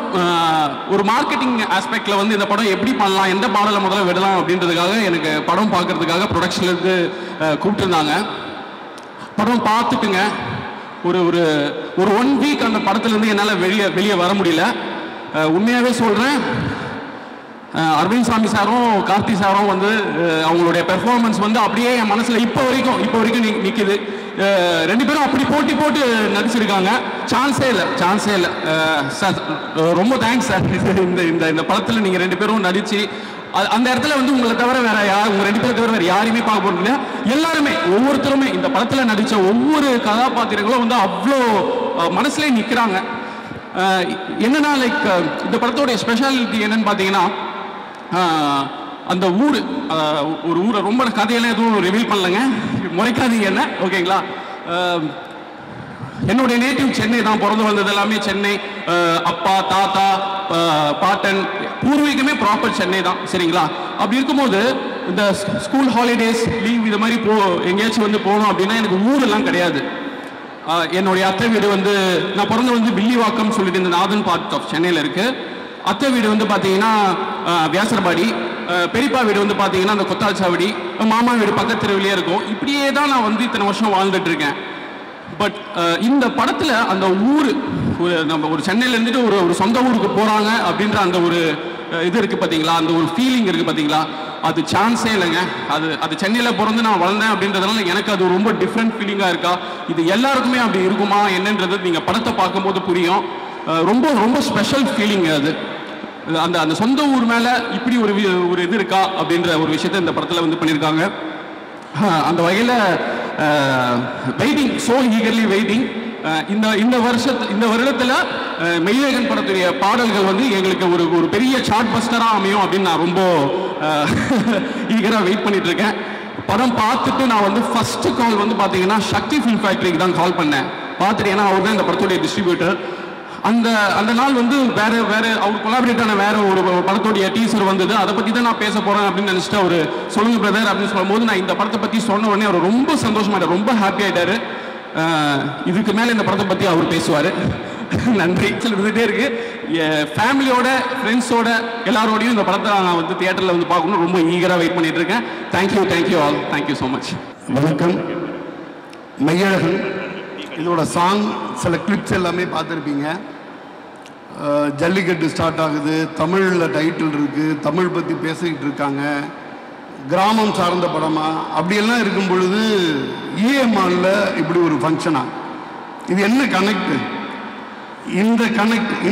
ஒரு மார்க்கெட்டிங் ஆஸ்பெக்டில் வந்து இந்த படம் எப்படி பண்ணலாம், எந்த பாடலை முதல்ல விடலாம் அப்படின்றதுக்காக எனக்கு படம் பார்க்கறதுக்காக ப்ரொடக்ஷன்லேருந்து கூப்பிட்டுருந்தாங்க. படம் பார்த்துட்டுங்க ஒரு 1 வீக் அந்த படத்துலேருந்து என்னால் வெளியே வர முடியல. உண்மையாகவே சொல்கிறேன், அரவிந்த் சாமி சாரும் கார்த்தி சாரும் வந்து அவங்களுடைய பெர்ஃபார்மன்ஸ் வந்து அப்படியே என் மனசில் இப்போ வரைக்கும் நிற்குது. 2 பேரும் அப்படி போட்டு நடிச்சிருக்காங்க. சான்ஸே இல்லை சார். ரொம்ப தேங்க்ஸ் சார். இந்த படத்தில் நீங்கள் 2 பேரும் நடித்து அந்த இடத்துல வந்து உங்களை தவிர வேற உங்கள் 2 பேரை தவிர வேறு யாரையுமே பார்க்க போகிறது இல்லை. எல்லாருமே ஒவ்வொருத்தருமே இந்த படத்தில் நடித்த ஒவ்வொரு கதாபாத்திரங்களும் வந்து அவ்வளோ மனசுலேயே நிற்கிறாங்க. என்னன்னா லைக் இந்த படத்தோடைய ஸ்பெஷாலிட்டி என்னன்னு பார்த்தீங்கன்னா அந்த ஒரு ஊரை ரொம்ப கதையெல்லாம் எதுவும் ரிவீல் பண்ணலங்க, முறைக்காதீங்க என்ன, ஓகேங்களா? என்னுடைய நேட்டிவ் சென்னை தான். பிறந்து வந்தது எல்லாமே சென்னை. அப்பா தாத்தா பாட்டன் பூர்வீகமே ப்ராப்பர் சென்னை தான், சரிங்களா? அப்படி இருக்கும்போது இந்த ஸ்கூல் ஹாலிடேஸ் லீவ் இது மாதிரி எங்கேயாச்சும் வந்து போகணும் அப்படின்னா எனக்கு ஊரெல்லாம் கிடையாது. என்னுடைய அத்தை வீடு வந்து நான் பிறந்து வந்து வில்லிவாக்கம் சொல்லிட்டு இந்த நார்தன் பார்ட் ஆஃப் சென்னையில் இருக்குது. அத்தை வீடு வந்து பார்த்தீங்கன்னா வியாசர்பாடி. பெரியப்பா வீடு வந்து பார்த்தீங்கன்னா அந்த கொத்தாச்சாவடி. மாமா வீடு பக்கத்து தெருவிலே இருக்கும். இப்படியே தான் நான் வந்து இத்தனை வருஷம் வாழ்ந்துட்டு இருக்கேன். பட் இந்த படத்தில் அந்த ஊர் நம்ம ஒரு சென்னையில் இருந்துட்டு ஒரு சொந்த ஊருக்கு போகிறாங்க அப்படின்ற அந்த ஒரு இது இருக்குது பார்த்தீங்களா, அந்த ஒரு ஃபீலிங் இருக்குது பார்த்தீங்களா, அது சான்ஸே இல்லைங்க. அது சென்னையில் பிறந்து நான் வளர்ந்தேன் அப்படின்றதுனால எனக்கு அது ரொம்ப டிஃப்ரெண்ட் ஃபீலிங்காக இருக்கா. இது எல்லாருக்குமே அப்படி இருக்குமா என்னன்றது நீங்கள் படத்தை பார்க்கும்போது புரியும். ரொம்ப ரொம்ப ஸ்பெஷல் ஃபீலிங் அது. அந்த சொந்த ஊர் மேலே இப்படி ஒரு இது இருக்கா அப்படின்ற ஒரு விஷயத்தை இந்த படத்தில் வந்து பண்ணியிருக்காங்க. அந்த வகையில் வெயிட்டிங், ஸோ ஈகர்லி வெயிட்டிங். இந்த வருடத்தில் மெய்யழகன் படத்துடைய பாடல்கள் வந்து எங்களுக்கு ஒரு பெரிய சார்ட் பஸ்டராக அமையும் அப்படின்னு நான் ரொம்ப ஈகராக வெயிட் பண்ணிட்டு இருக்கேன். படம் பார்த்துட்டு நான் வந்து ஃபர்ஸ்ட் கால் வந்து பார்த்தீங்கன்னா சக்தி ஃபிலிம் ஃபேக்டரிக்கு தான் கால் பண்ணேன். பார்த்துட்டு ஏன்னா அவர் தான் இந்த படத்துடைய டிஸ்ட்ரிபியூட்டர். அந்த நாள் வந்து வேற அவர் கொலாபரேட் ஆன வேற ஒரு படத்துடைய டீசர் வந்தது. அதை பற்றி தான் நான் பேச போகிறேன் அப்படின்னு நினச்சிட்டு அவர் சொல்லுங்க பிரதர் அப்படின்னு சொல்லும்போது நான் இந்த படத்தை பற்றி சொன்ன உடனே அவர் ரொம்ப சந்தோஷமாயிட்டார், ரொம்ப ஹாப்பி ஆகிட்டாரு. இதுக்கு மேலே இந்த படத்தை பற்றி அவர் பேசுவார். நன்றி இருந்துகிட்டே இருக்கு. ஃபேமிலியோட ஃப்ரெண்ட்ஸோட எல்லாரோடையும் இந்த படத்தை நான் வந்து தியேட்டரில் வந்து பார்க்கணும் ரொம்ப ஈகராக வெயிட் பண்ணிட்டு இருக்கேன். Thank you all, thank you so much. வணக்கம். மெய்யழகன் இதோட சாங் சில கிளிப்ஸ் எல்லாமே பார்த்துருப்பீங்க. ஜல்லிக்கட்டு ஸ்டார்ட் ஆகுது, தமிழில் டைட்டில் இருக்குது, தமிழ் பற்றி பேசிக்கிட்டு இருக்காங்க, கிராமம் சார்ந்த படமா அப்படியெல்லாம் இருக்கும் பொழுது இஎம்ஆரில் இப்படி ஒரு ஃபங்க்ஷனா, இது என்ன கனெக்ட்?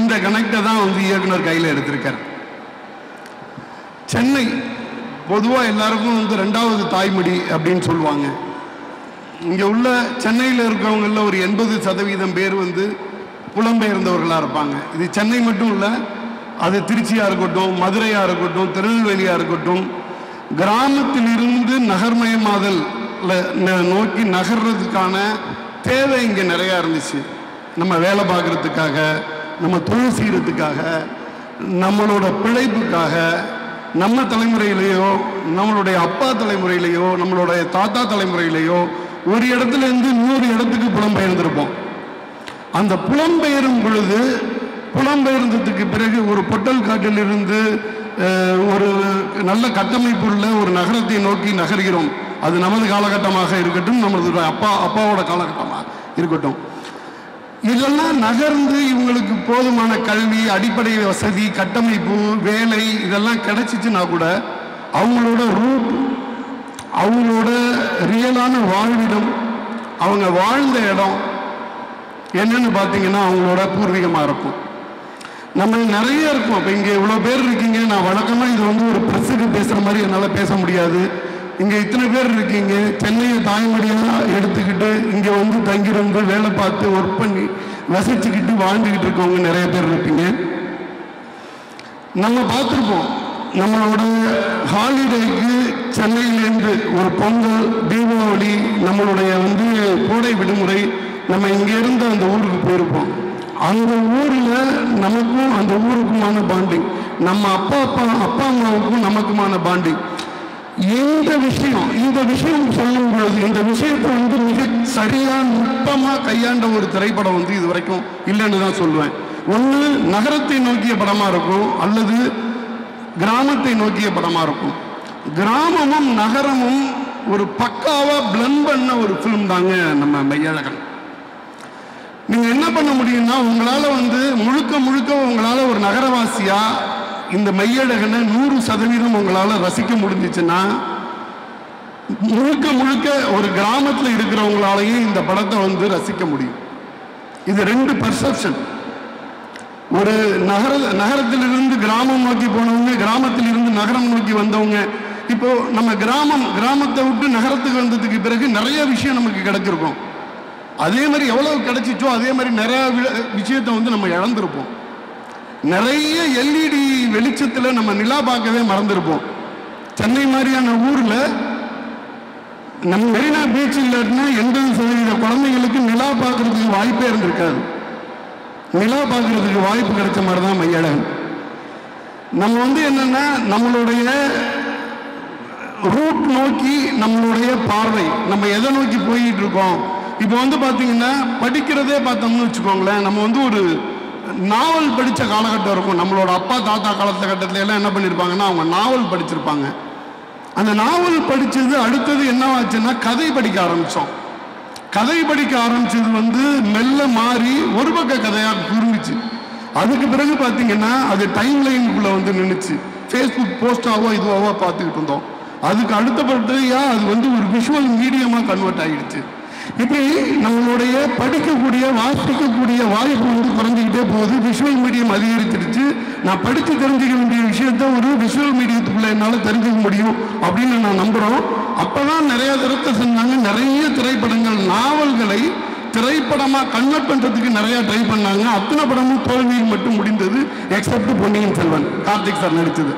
இந்த கனெக்டை தான் வந்து இயக்குனர் கையில் எடுத்திருக்கார். சென்னை பொதுவாக எல்லாருக்கும் வந்து 2வது தாய்மொழி அப்படின்னு சொல்லுவாங்க. இங்கே உள்ள சென்னையில் இருக்கிறவங்கள ஒரு 80% பேர் வந்து புலம்பெயர்ந்தவர்களாக இருப்பாங்க. இது சென்னை மட்டும் இல்லை, அது திருச்சியாக இருக்கட்டும், மதுரையாக இருக்கட்டும், திருநெல்வேலியாக இருக்கட்டும், கிராமத்திலிருந்து நகர்மயமாதல் நோக்கி நகர்றதுக்கான தேவை இங்கே நிறையா இருந்துச்சு. நம்ம வேலை பார்க்குறதுக்காக, நம்ம தொழில் செய்கிறதுக்காக, நம்மளோட பிழைப்புக்காக, நம்ம தலைமுறையிலேயோ நம்மளுடைய அப்பா தலைமுறையிலேயோ நம்மளுடைய தாத்தா தலைமுறையிலேயோ ஒரு இடத்துல இருந்து இன்னொரு இடத்துக்கு புலம்பெயர்ந்திருப்போம். அந்த புலம்பெயரும் பொழுது, புலம்பெயர்ந்ததுக்கு பிறகு ஒரு பொட்டல் காட்டிலிருந்து ஒரு நல்ல கட்டமைப்பு உள்ள ஒரு நகரத்தை நோக்கி நகர்கிறோம். அது நமது காலகட்டமாக இருக்கட்டும், நம்மளது அப்பாவோட காலகட்டமாக இருக்கட்டும். இதெல்லாம் நகர்ந்து இவங்களுக்கு போதுமான கல்வி, அடிப்படை வசதி, கட்டமைப்பு, வேலை இதெல்லாம் கிடைச்சிச்சுன்னா கூட அவங்களோட ரூட், அவங்களோட ரியலான வாழ்விடம், அவங்க வாழ்ந்த இடம் என்னன்னு பார்த்தீங்கன்னா அவங்களோட பூர்வீகமாக இருக்கும். நம்ம நிறைய இருக்கும். இப்போ இங்கே இவ்வளோ பேர் இருக்கீங்க. நான் வழக்கமாக இது வந்து ஒரு ப்ரெஸ்ஸுக்கு பேசுகிற மாதிரி என்னால் பேச முடியாது. இங்கே இத்தனை பேர் இருக்கீங்க. சென்னையை தாய்மொழியாக எடுத்துக்கிட்டு இங்கே வந்து தங்கியிருந்து வேலை பார்த்து ஒர்க் பண்ணி வசிச்சுக்கிட்டு வாழ்ந்துக்கிட்டு இருக்கவங்க நிறைய பேர் இருப்பீங்க. நம்ம பார்த்துருப்போம், நம்மளோட ஹாலிடேக்கு சென்னையிலேருந்து ஒரு பொங்கல், தீபாவளி, நம்மளுடைய வந்து கோடை விடுமுறை, நம்ம இங்கேருந்து அந்த ஊருக்கு போயிருப்போம். அந்த ஊரில் நமக்கும் அந்த ஊருக்குமான பாண்டிங், நம்ம அப்பா அம்மாவுக்கும் நமக்குமான பாண்டிங். இந்த விஷயம் சொல்லும் பொழுது இந்த விஷயத்தை வந்து மிக சரியா நுட்பமாக கையாண்ட ஒரு திரைப்படம் வந்து இது வரைக்கும் இல்லைன்னு தான் சொல்லுவேன். ஒன்று நகரத்தை நோக்கிய படமாக இருக்கும், அல்லது கிராமத்தை நோக்கிய படமாக இருக்கும். கிராமமும் நகரமும் ஒரு பக்காவாக பிளண்ட் பண்ண ஒரு ஃபிலிம் தாங்க நம்ம மெய்யழகன். நீங்கள் என்ன பண்ண முடியும்னா, உங்களால் வந்து முழுக்க உங்களால் ஒரு நகரவாசியா இந்த மெய்யழகனை 100% உங்களால் ரசிக்க முடிஞ்சிச்சுன்னா, முழுக்க ஒரு கிராமத்தில் இருக்கிறவங்களாலையும் இந்த படத்தை வந்து ரசிக்க முடியும். இது 2 பெர்செப்ஷன். ஒரு நகரத்திலிருந்து கிராமம் நோக்கி போனவங்க, கிராமத்திலிருந்து நகரம் நோக்கி வந்தவங்க. இப்போ நம்ம கிராமத்தை விட்டு நகரத்துக்கு வந்ததுக்கு பிறகு நிறைய விஷயம் நமக்கு கிடைச்சிருக்கும். அதே மாதிரி எவ்வளவு கிடைச்சிச்சோ அதே மாதிரி நிறைய விஷயத்தை வந்து நம்ம இழந்திருப்போம். நிறைய LED வெளிச்சத்தில் நம்ம நிலா பார்க்கவே மறந்துருப்போம். சென்னை மாதிரியான ஊரில் நம்ம மெரினா பீச் இல்லாட்டினா 80% குழந்தைங்களுக்கு நிலா பார்க்கறதுக்கு வாய்ப்பே இருந்திருக்காது. நிலா பார்க்கறதுக்கு வாய்ப்பு கிடைச்ச மாதிரி தான் மெய்யழகன். நம்ம வந்து என்னன்னா, நம்மளுடைய ரூட் நோக்கி நம்மளுடைய பார்வை, நம்ம எதை நோக்கி போயிட்டு இருக்கோம். இப்போ வந்து பார்த்தீங்கன்னா படிக்கிறதே பார்த்தோம்னு வச்சுக்கோங்களேன், நம்ம வந்து ஒரு நாவல் படித்த காலகட்டம் இருக்கும். நம்மளோட அப்பா தாத்தா காலகட்டத்தில் எல்லாம் என்ன பண்ணியிருப்பாங்கன்னா, அவங்க நாவல் படிச்சிருப்பாங்க. அந்த நாவல் படித்தது அடுத்தது என்னவாச்சுன்னா கதை படிக்க ஆரம்பித்தோம். கதை படிக்க ஆரம்பித்தது வந்து மெல்ல மாறி ஒரு பக்க கதையாக திரும்பிச்சு. அதுக்கு பிறகு பார்த்தீங்கன்னா அது டைம் லைனுக்குள்ளே வந்து நின்றுச்சு. ஃபேஸ்புக் போஸ்டாவோ இதுவாவோ பார்த்துக்கிட்டு இருந்தோம். அதுக்கு அடுத்தபடியாக அது வந்து ஒரு விஷுவல் மீடியமாக கன்வெர்ட் ஆகிடுச்சு. இப்படி நம்மளுடைய படிக்கக்கூடிய வாசிக்கக்கூடிய வாய்ப்பு வந்து குறைஞ்சிக்கிட்டே போகுது. விஷுவல் மீடியம் அதிகரிச்சிருச்சு. நான் படித்து தெரிஞ்சுக்க வேண்டிய விஷயத்த ஒரு விஷுவல் மீடியத்துக்குள்ள என்னால் தெரிஞ்சுக்க முடியும் அப்படின்னு நான் நம்புகிறோம். அப்போ தான் நிறைய தரத்தை சொன்னாங்க. நிறைய திரைப்படங்கள், நாவல்களை திரைப்படமாக கன்வெர்ட் பண்ணுறதுக்கு நிறையா ட்ரை பண்ணாங்க. அத்தனை படமும் தோல்வியில் மட்டும் முடிந்தது, எக்ஸப்ட் பொன்னியின் செல்வன், கார்த்திக் சார் நடித்தது.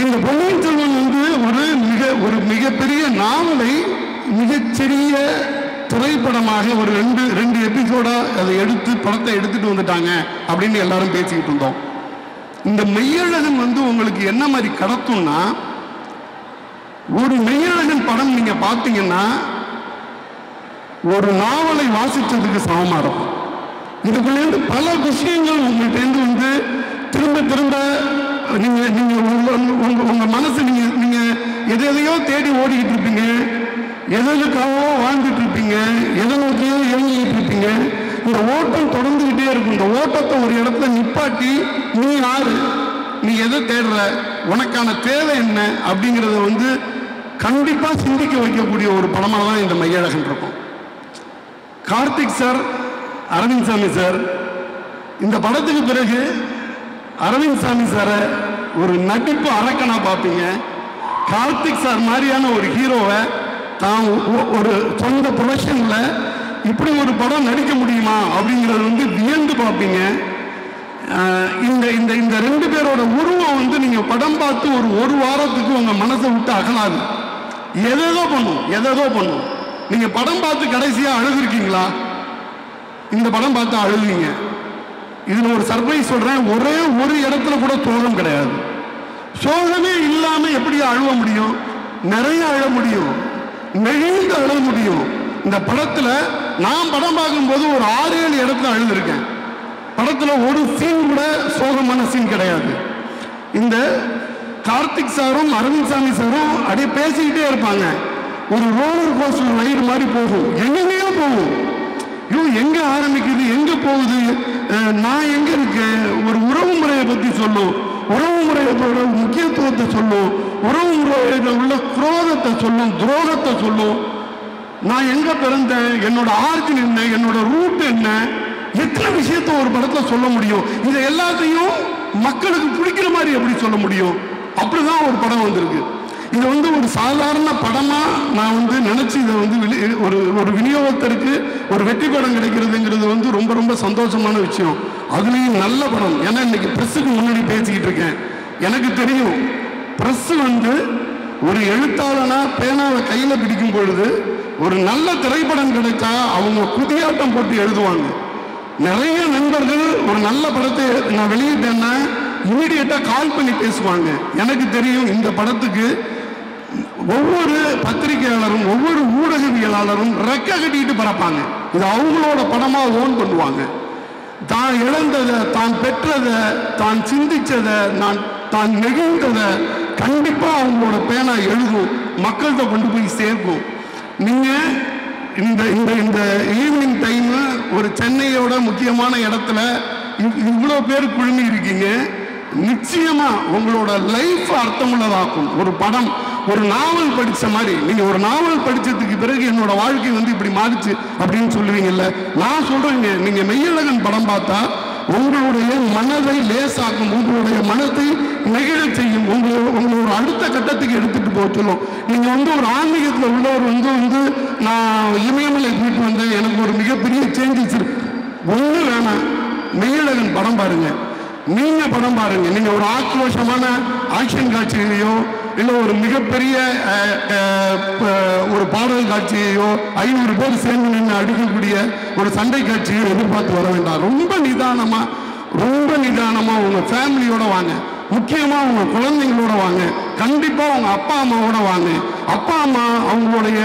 இந்த பொன்னியின் செல்வன் வந்து ஒரு மிகப்பெரிய நாவலை மிகச்சிறிய திரைப்படமாக ஒரு ரெண்டு எபிசோடா அதை படத்தை எடுத்துட்டு வந்துட்டாங்க அப்படின்னு எல்லாரும் பேசிக்கிட்டு இருந்தோம். இந்த மெய்யழகன் வந்து உங்களுக்கு என்ன மாதிரி கடத்தும்னா, ஒரு மெய்யழகன் படம் நீங்க பார்த்தீங்கன்னா ஒரு நாவலை வாசிச்சதுக்கு சமமா இருக்கும். இதுக்குள்ளேருந்து பல விஷயங்கள் உங்கள்கிட்ட வந்து திரும்ப உங்க மனசு நீங்க எதையோ தேடி ஓடிக்கிட்டு இருப்பீங்க, எதற்காகவோ வாழ்ந்துட்டு இருப்பீங்க, எதை நோக்கியோ இயங்கிட்டு இருப்பீங்க. இந்த ஓட்டம் தொடர்ந்துகிட்டே இருக்கும். இந்த ஓட்டத்தை ஒரு இடத்துல நிப்பாட்டி, நீ யாரு, நீ எதை தேடுற, உனக்கான தேவை என்ன அப்படிங்கிறத வந்து கண்டிப்பா சிந்திக்க வைக்கக்கூடிய ஒரு படமாக தான் இந்த மெய்யழகன் இருக்கும். கார்த்திக் சார், அரவிந்த் சாமி சார், இந்த படத்துக்கு பிறகு அரவிந்த் சாமி சாரை ஒரு நடிப்பு அரக்கனா பார்ப்பீங்க. கார்த்திக் சார் மாதிரியான ஒரு ஹீரோவை தான் ஒரு சொந்த ப்ரொஃபஷனில் இப்படி ஒரு படம் நடிக்க முடியுமா அப்படிங்கிறது வந்து வியந்து பார்ப்பீங்க. இந்த இந்த இந்த 2 பேரோட உருவம் வந்து நீங்கள் படம் பார்த்து ஒரு வாரத்துக்கு உங்கள் மனசை விட்டு அகலாது. எதேதோ பண்ணும். நீங்கள் படம் பார்த்து கடைசியாக அழுதுருக்கீங்களா? இந்த படம் பார்த்து அழுதுவீங்க. இதில் ஒரு சர்ப்ரைஸ் சொல்கிறேன், ஒரே ஒரு இடத்துல கூட சோகம் கிடையாது. சோகமே இல்லாமல் எப்படி அழுவ முடியும்? நிறைய அழ முடியும், நெகிழ்ந்து அழ முடியும். இந்த படத்தில் நான் படம் பார்க்கும்போது ஒரு 6-7 இடத்துல அழுதுருக்கேன். படத்தில் ஒரு சீன் கூட சோகமான சீன் கிடையாது. இந்த கார்த்திக் சாரும் அரவிந்த் சாமி சாரும் அப்படியே பேசிக்கிட்டே இருப்பாங்க. ஒரு ரோலர் கோஸ்டர் ரைடு மாதிரி போகும், எங்கேயோ போகும். எங்கே ஆரம்பிக்குது, எங்கே போகுது, நான் எங்கே இருக்கேன், ஒரு உறவு முறையை பற்றி சொல்லும், உறவு முறையோட முக்கியத்துவத்தை சொல்லும், உறவு முறையில் உள்ள குரோதத்தை சொல்லும், துரோகத்தை சொல்லும். நான் எங்கே பிறந்தேன், என்னோட ஆர்ஜின் என்ன, என்னோட ரூட் என்ன, எத்தனை விஷயத்த ஒரு படத்தில் சொல்ல முடியும். இதை எல்லாத்தையும் மக்களுக்கு பிடிக்கிற மாதிரி எப்படி சொல்ல முடியும்? அப்படிதான் ஒரு படம் வந்திருக்கு. இது வந்து ஒரு சாதாரண படமாக நான் வந்து நினச்சி இதை வந்து ஒரு விநியோகத்திற்கு ஒரு வெற்றி படம் கிடைக்கிறதுங்கிறது வந்து ரொம்ப ரொம்ப சந்தோஷமான விஷயம். அதுலேயும் நல்ல படம். ஏன்னா இன்னைக்கு ப்ரெஸ்ஸுக்கு முன்னாடி பேசிக்கிட்டு இருக்கேன். எனக்கு தெரியும் ப்ரெஸ் வந்து ஒரு எழுத்தாளனா பேனாவை கையில் பிடிக்கும் பொழுது ஒரு நல்ல திரைப்படம் கிடைச்சா அவங்க குதியாட்டம் போட்டு எழுதுவாங்க. நிறைய நண்பர்கள் ஒரு நல்ல படத்தை நான் வெளியிட்டேன்னா இமீடியட்டாக கால் பண்ணி பேசுவாங்க. எனக்கு தெரியும் இந்த படத்துக்கு ஒவ்வொரு பத்திரிகையாளரும் ஒவ்வொரு ஊடகவியலாளரும் ரெக்க கட்டிட்டு பறப்பாங்க. இது அவங்களோட படமாக ஓன் பண்ணுவாங்க. தான் இழந்ததை, தான் பெற்றதை, தான் சிந்திச்சதை, தான் நெகிழ்ந்ததை கண்டிப்பாக அவங்களோட பேனா எழுதும், மக்கள்கிட்ட கொண்டு போய் சேர்க்கும். நீங்கள் இந்த இந்த இந்த ஈவினிங் டைமு ஒரு சென்னையோட முக்கியமான இடத்துல இவ்வளோ பேர் குழுமி இருக்கீங்க. நிச்சயமா உங்களோட லைஃப் அர்த்தமுள்ளதாக்கும். ஒரு படம், ஒரு நாவல் படித்த மாதிரி. நீங்கள் ஒரு நாவல் படித்ததுக்கு பிறகு என்னோட வாழ்க்கை வந்து இப்படி மாறிச்சு அப்படின்னு சொல்லுவீங்கல்ல. நான் சொல்கிறேங்க, நீங்கள் மெய்யழகன் படம் பார்த்தா உங்களுடைய மனதை லேசாக்கும், உங்களுடைய மனத்தை நெகிழ செய்யும், உங்களோட அடுத்த கட்டத்துக்கு எடுத்துகிட்டு போக சொல்லும். நீங்கள் வந்து ஒரு ஆன்மீகத்தில் உள்ளவர் வந்து நான் இமயமலை போயிட்டு வந்தேன், எனக்கு ஒரு மிகப்பெரிய சேஞ்சஸ் இருக்கு. ஒன்று வேணாம், மெய்யழகன் படம் பாருங்க. நீங்கள் படம் பாருங்க. நீங்கள் ஒரு ஆக்ரோஷமான ஆக்ஷன் காட்சிகளையோ இல்லை ஒரு மிகப்பெரிய ஒரு பாடல் காட்சியையோ 500 பேர் சேர்ந்து நின்று அடிக்கக்கூடிய ஒரு சண்டை காட்சியோ எதிர்பார்த்து வர வேண்டாம். ரொம்ப நிதானமாக உங்கள் ஃபேமிலியோட வாங்க. முக்கியமாக உங்கள் குழந்தைங்களோட வாங்க. கண்டிப்பாக உங்கள் அப்பா அம்மாவோட வாங்க. அப்பா அம்மா அவங்களுடைய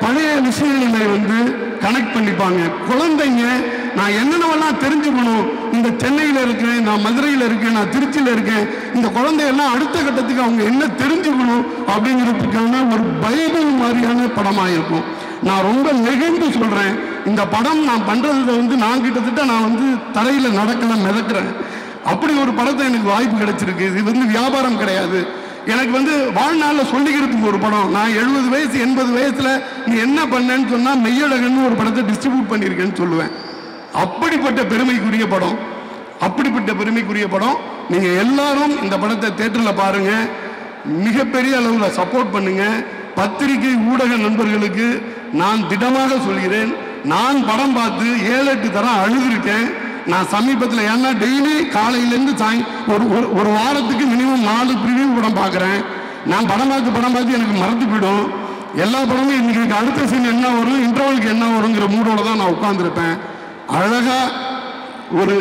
பழைய விஷயங்களை வந்து கனெக்ட் பண்ணிப்பாங்க. குழந்தைங்க நான் என்னென்னவெல்லாம் தெரிஞ்சுக்கணும், இந்த சென்னையில் இருக்கேன், நான் மதுரையில் இருக்கேன், நான் திருச்சியில் இருக்கேன், இந்த குழந்தையெல்லாம் அடுத்த கட்டத்துக்கு அவங்க என்ன தெரிஞ்சுக்கணும் அப்படிங்கிறதுக்கான ஒரு பைபிள் மாதிரியான படமாக இருக்கும். நான் ரொம்ப நெகிழ்ந்து சொல்கிறேன், இந்த படம் நான் பண்ணுறதுல வந்து நான் கிட்டத்தட்ட நான் வந்து தரையில் நடக்கல மிதக்கிறேன். அப்படி ஒரு படத்தை எனக்கு வாய்ப்பு கிடைச்சிருக்கு. இது வந்து வியாபாரம் கிடையாது. எனக்கு வந்து வாழ்நாளில் சொல்லிக்கிறதுக்கு ஒரு படம். நான் 70 வயசு 80 வயசில் நீ என்ன பண்ணேன்னு சொன்னால் மெய்யழகன்னு ஒரு படத்தை டிஸ்ட்ரிபியூட் பண்ணியிருக்கேன்னு சொல்லுவேன். அப்படிப்பட்ட பெருமைக்குரிய படம். நீங்கள் எல்லாரும் இந்த படத்தை தேட்டரில் பாருங்கள். மிகப்பெரிய அளவில் சப்போர்ட் பண்ணுங்கள். பத்திரிகை ஊடக நண்பர்களுக்கு நான் திடமாக சொல்கிறேன், நான் படம் பார்த்து 7-8 தரம் அழுதுருக்கேன். நான் சமீபத்தில் ஏன்னா டெய்லி காலையிலேருந்து ஒரு வாரத்துக்கு மினிமம் 4 ப்ரிவியூ படம் பார்க்குறேன். நான் படம் பார்த்து எனக்கு மறந்து போயிடும். எல்லா படமும் இன்னைக்கு அடுத்த சீன் என்ன வரும், இன்டர்வலுக்கு என்ன வருங்கிற மூடோட தான் நான் உட்காந்துருப்பேன். அழகாக ஒரு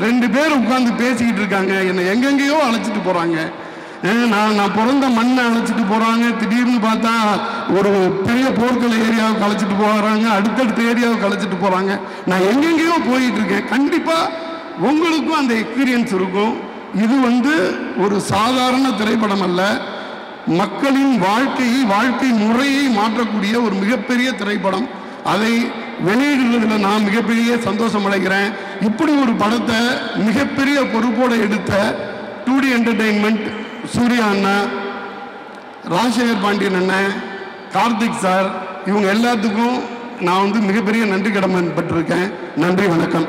ரெண்டு பேர் உட்காந்து பேசிக்கிட்டு இருக்காங்க. என்னை எங்கெங்கேயோ அழைச்சிட்டு போகிறாங்க. நான் பிறந்த மண்ணை அழைச்சிட்டு போகிறாங்க. திடீர்னு பார்த்தா ஒரு பெரிய போர்க்கள ஏரியாவுக்கு அழைச்சிட்டு போகிறாங்க, அடுத்தடுத்த ஏரியாவுக்கு அழைச்சிட்டு போகிறாங்க. நான் எங்கெங்கேயோ போயிட்டு இருக்கேன். கண்டிப்பாக உங்களுக்கும் அந்த எக்ஸ்பீரியன்ஸ் இருக்கும். இது வந்து ஒரு சாதாரண திரைப்படம் அல்ல, மக்களின் வாழ்க்கை முறையை மாற்றக்கூடிய ஒரு மிகப்பெரிய திரைப்படம். அதை வெளியிடுவதில் நான் மிகப்பெரிய சந்தோஷம் அடைகிறேன். இப்படி ஒரு படத்தை மிகப்பெரிய பொறுப்போடு எடுத்த 2D என்டர்டெயின்மெண்ட், சூர்யா அண்ணா, ராஜசேகர் பாண்டியன் அண்ணன், கார்த்திக் சார், இவங்க எல்லாத்துக்கும் நான் வந்து மிகப்பெரிய நன்றி கடமைப்பட்டிருக்கேன். நன்றி, வணக்கம்.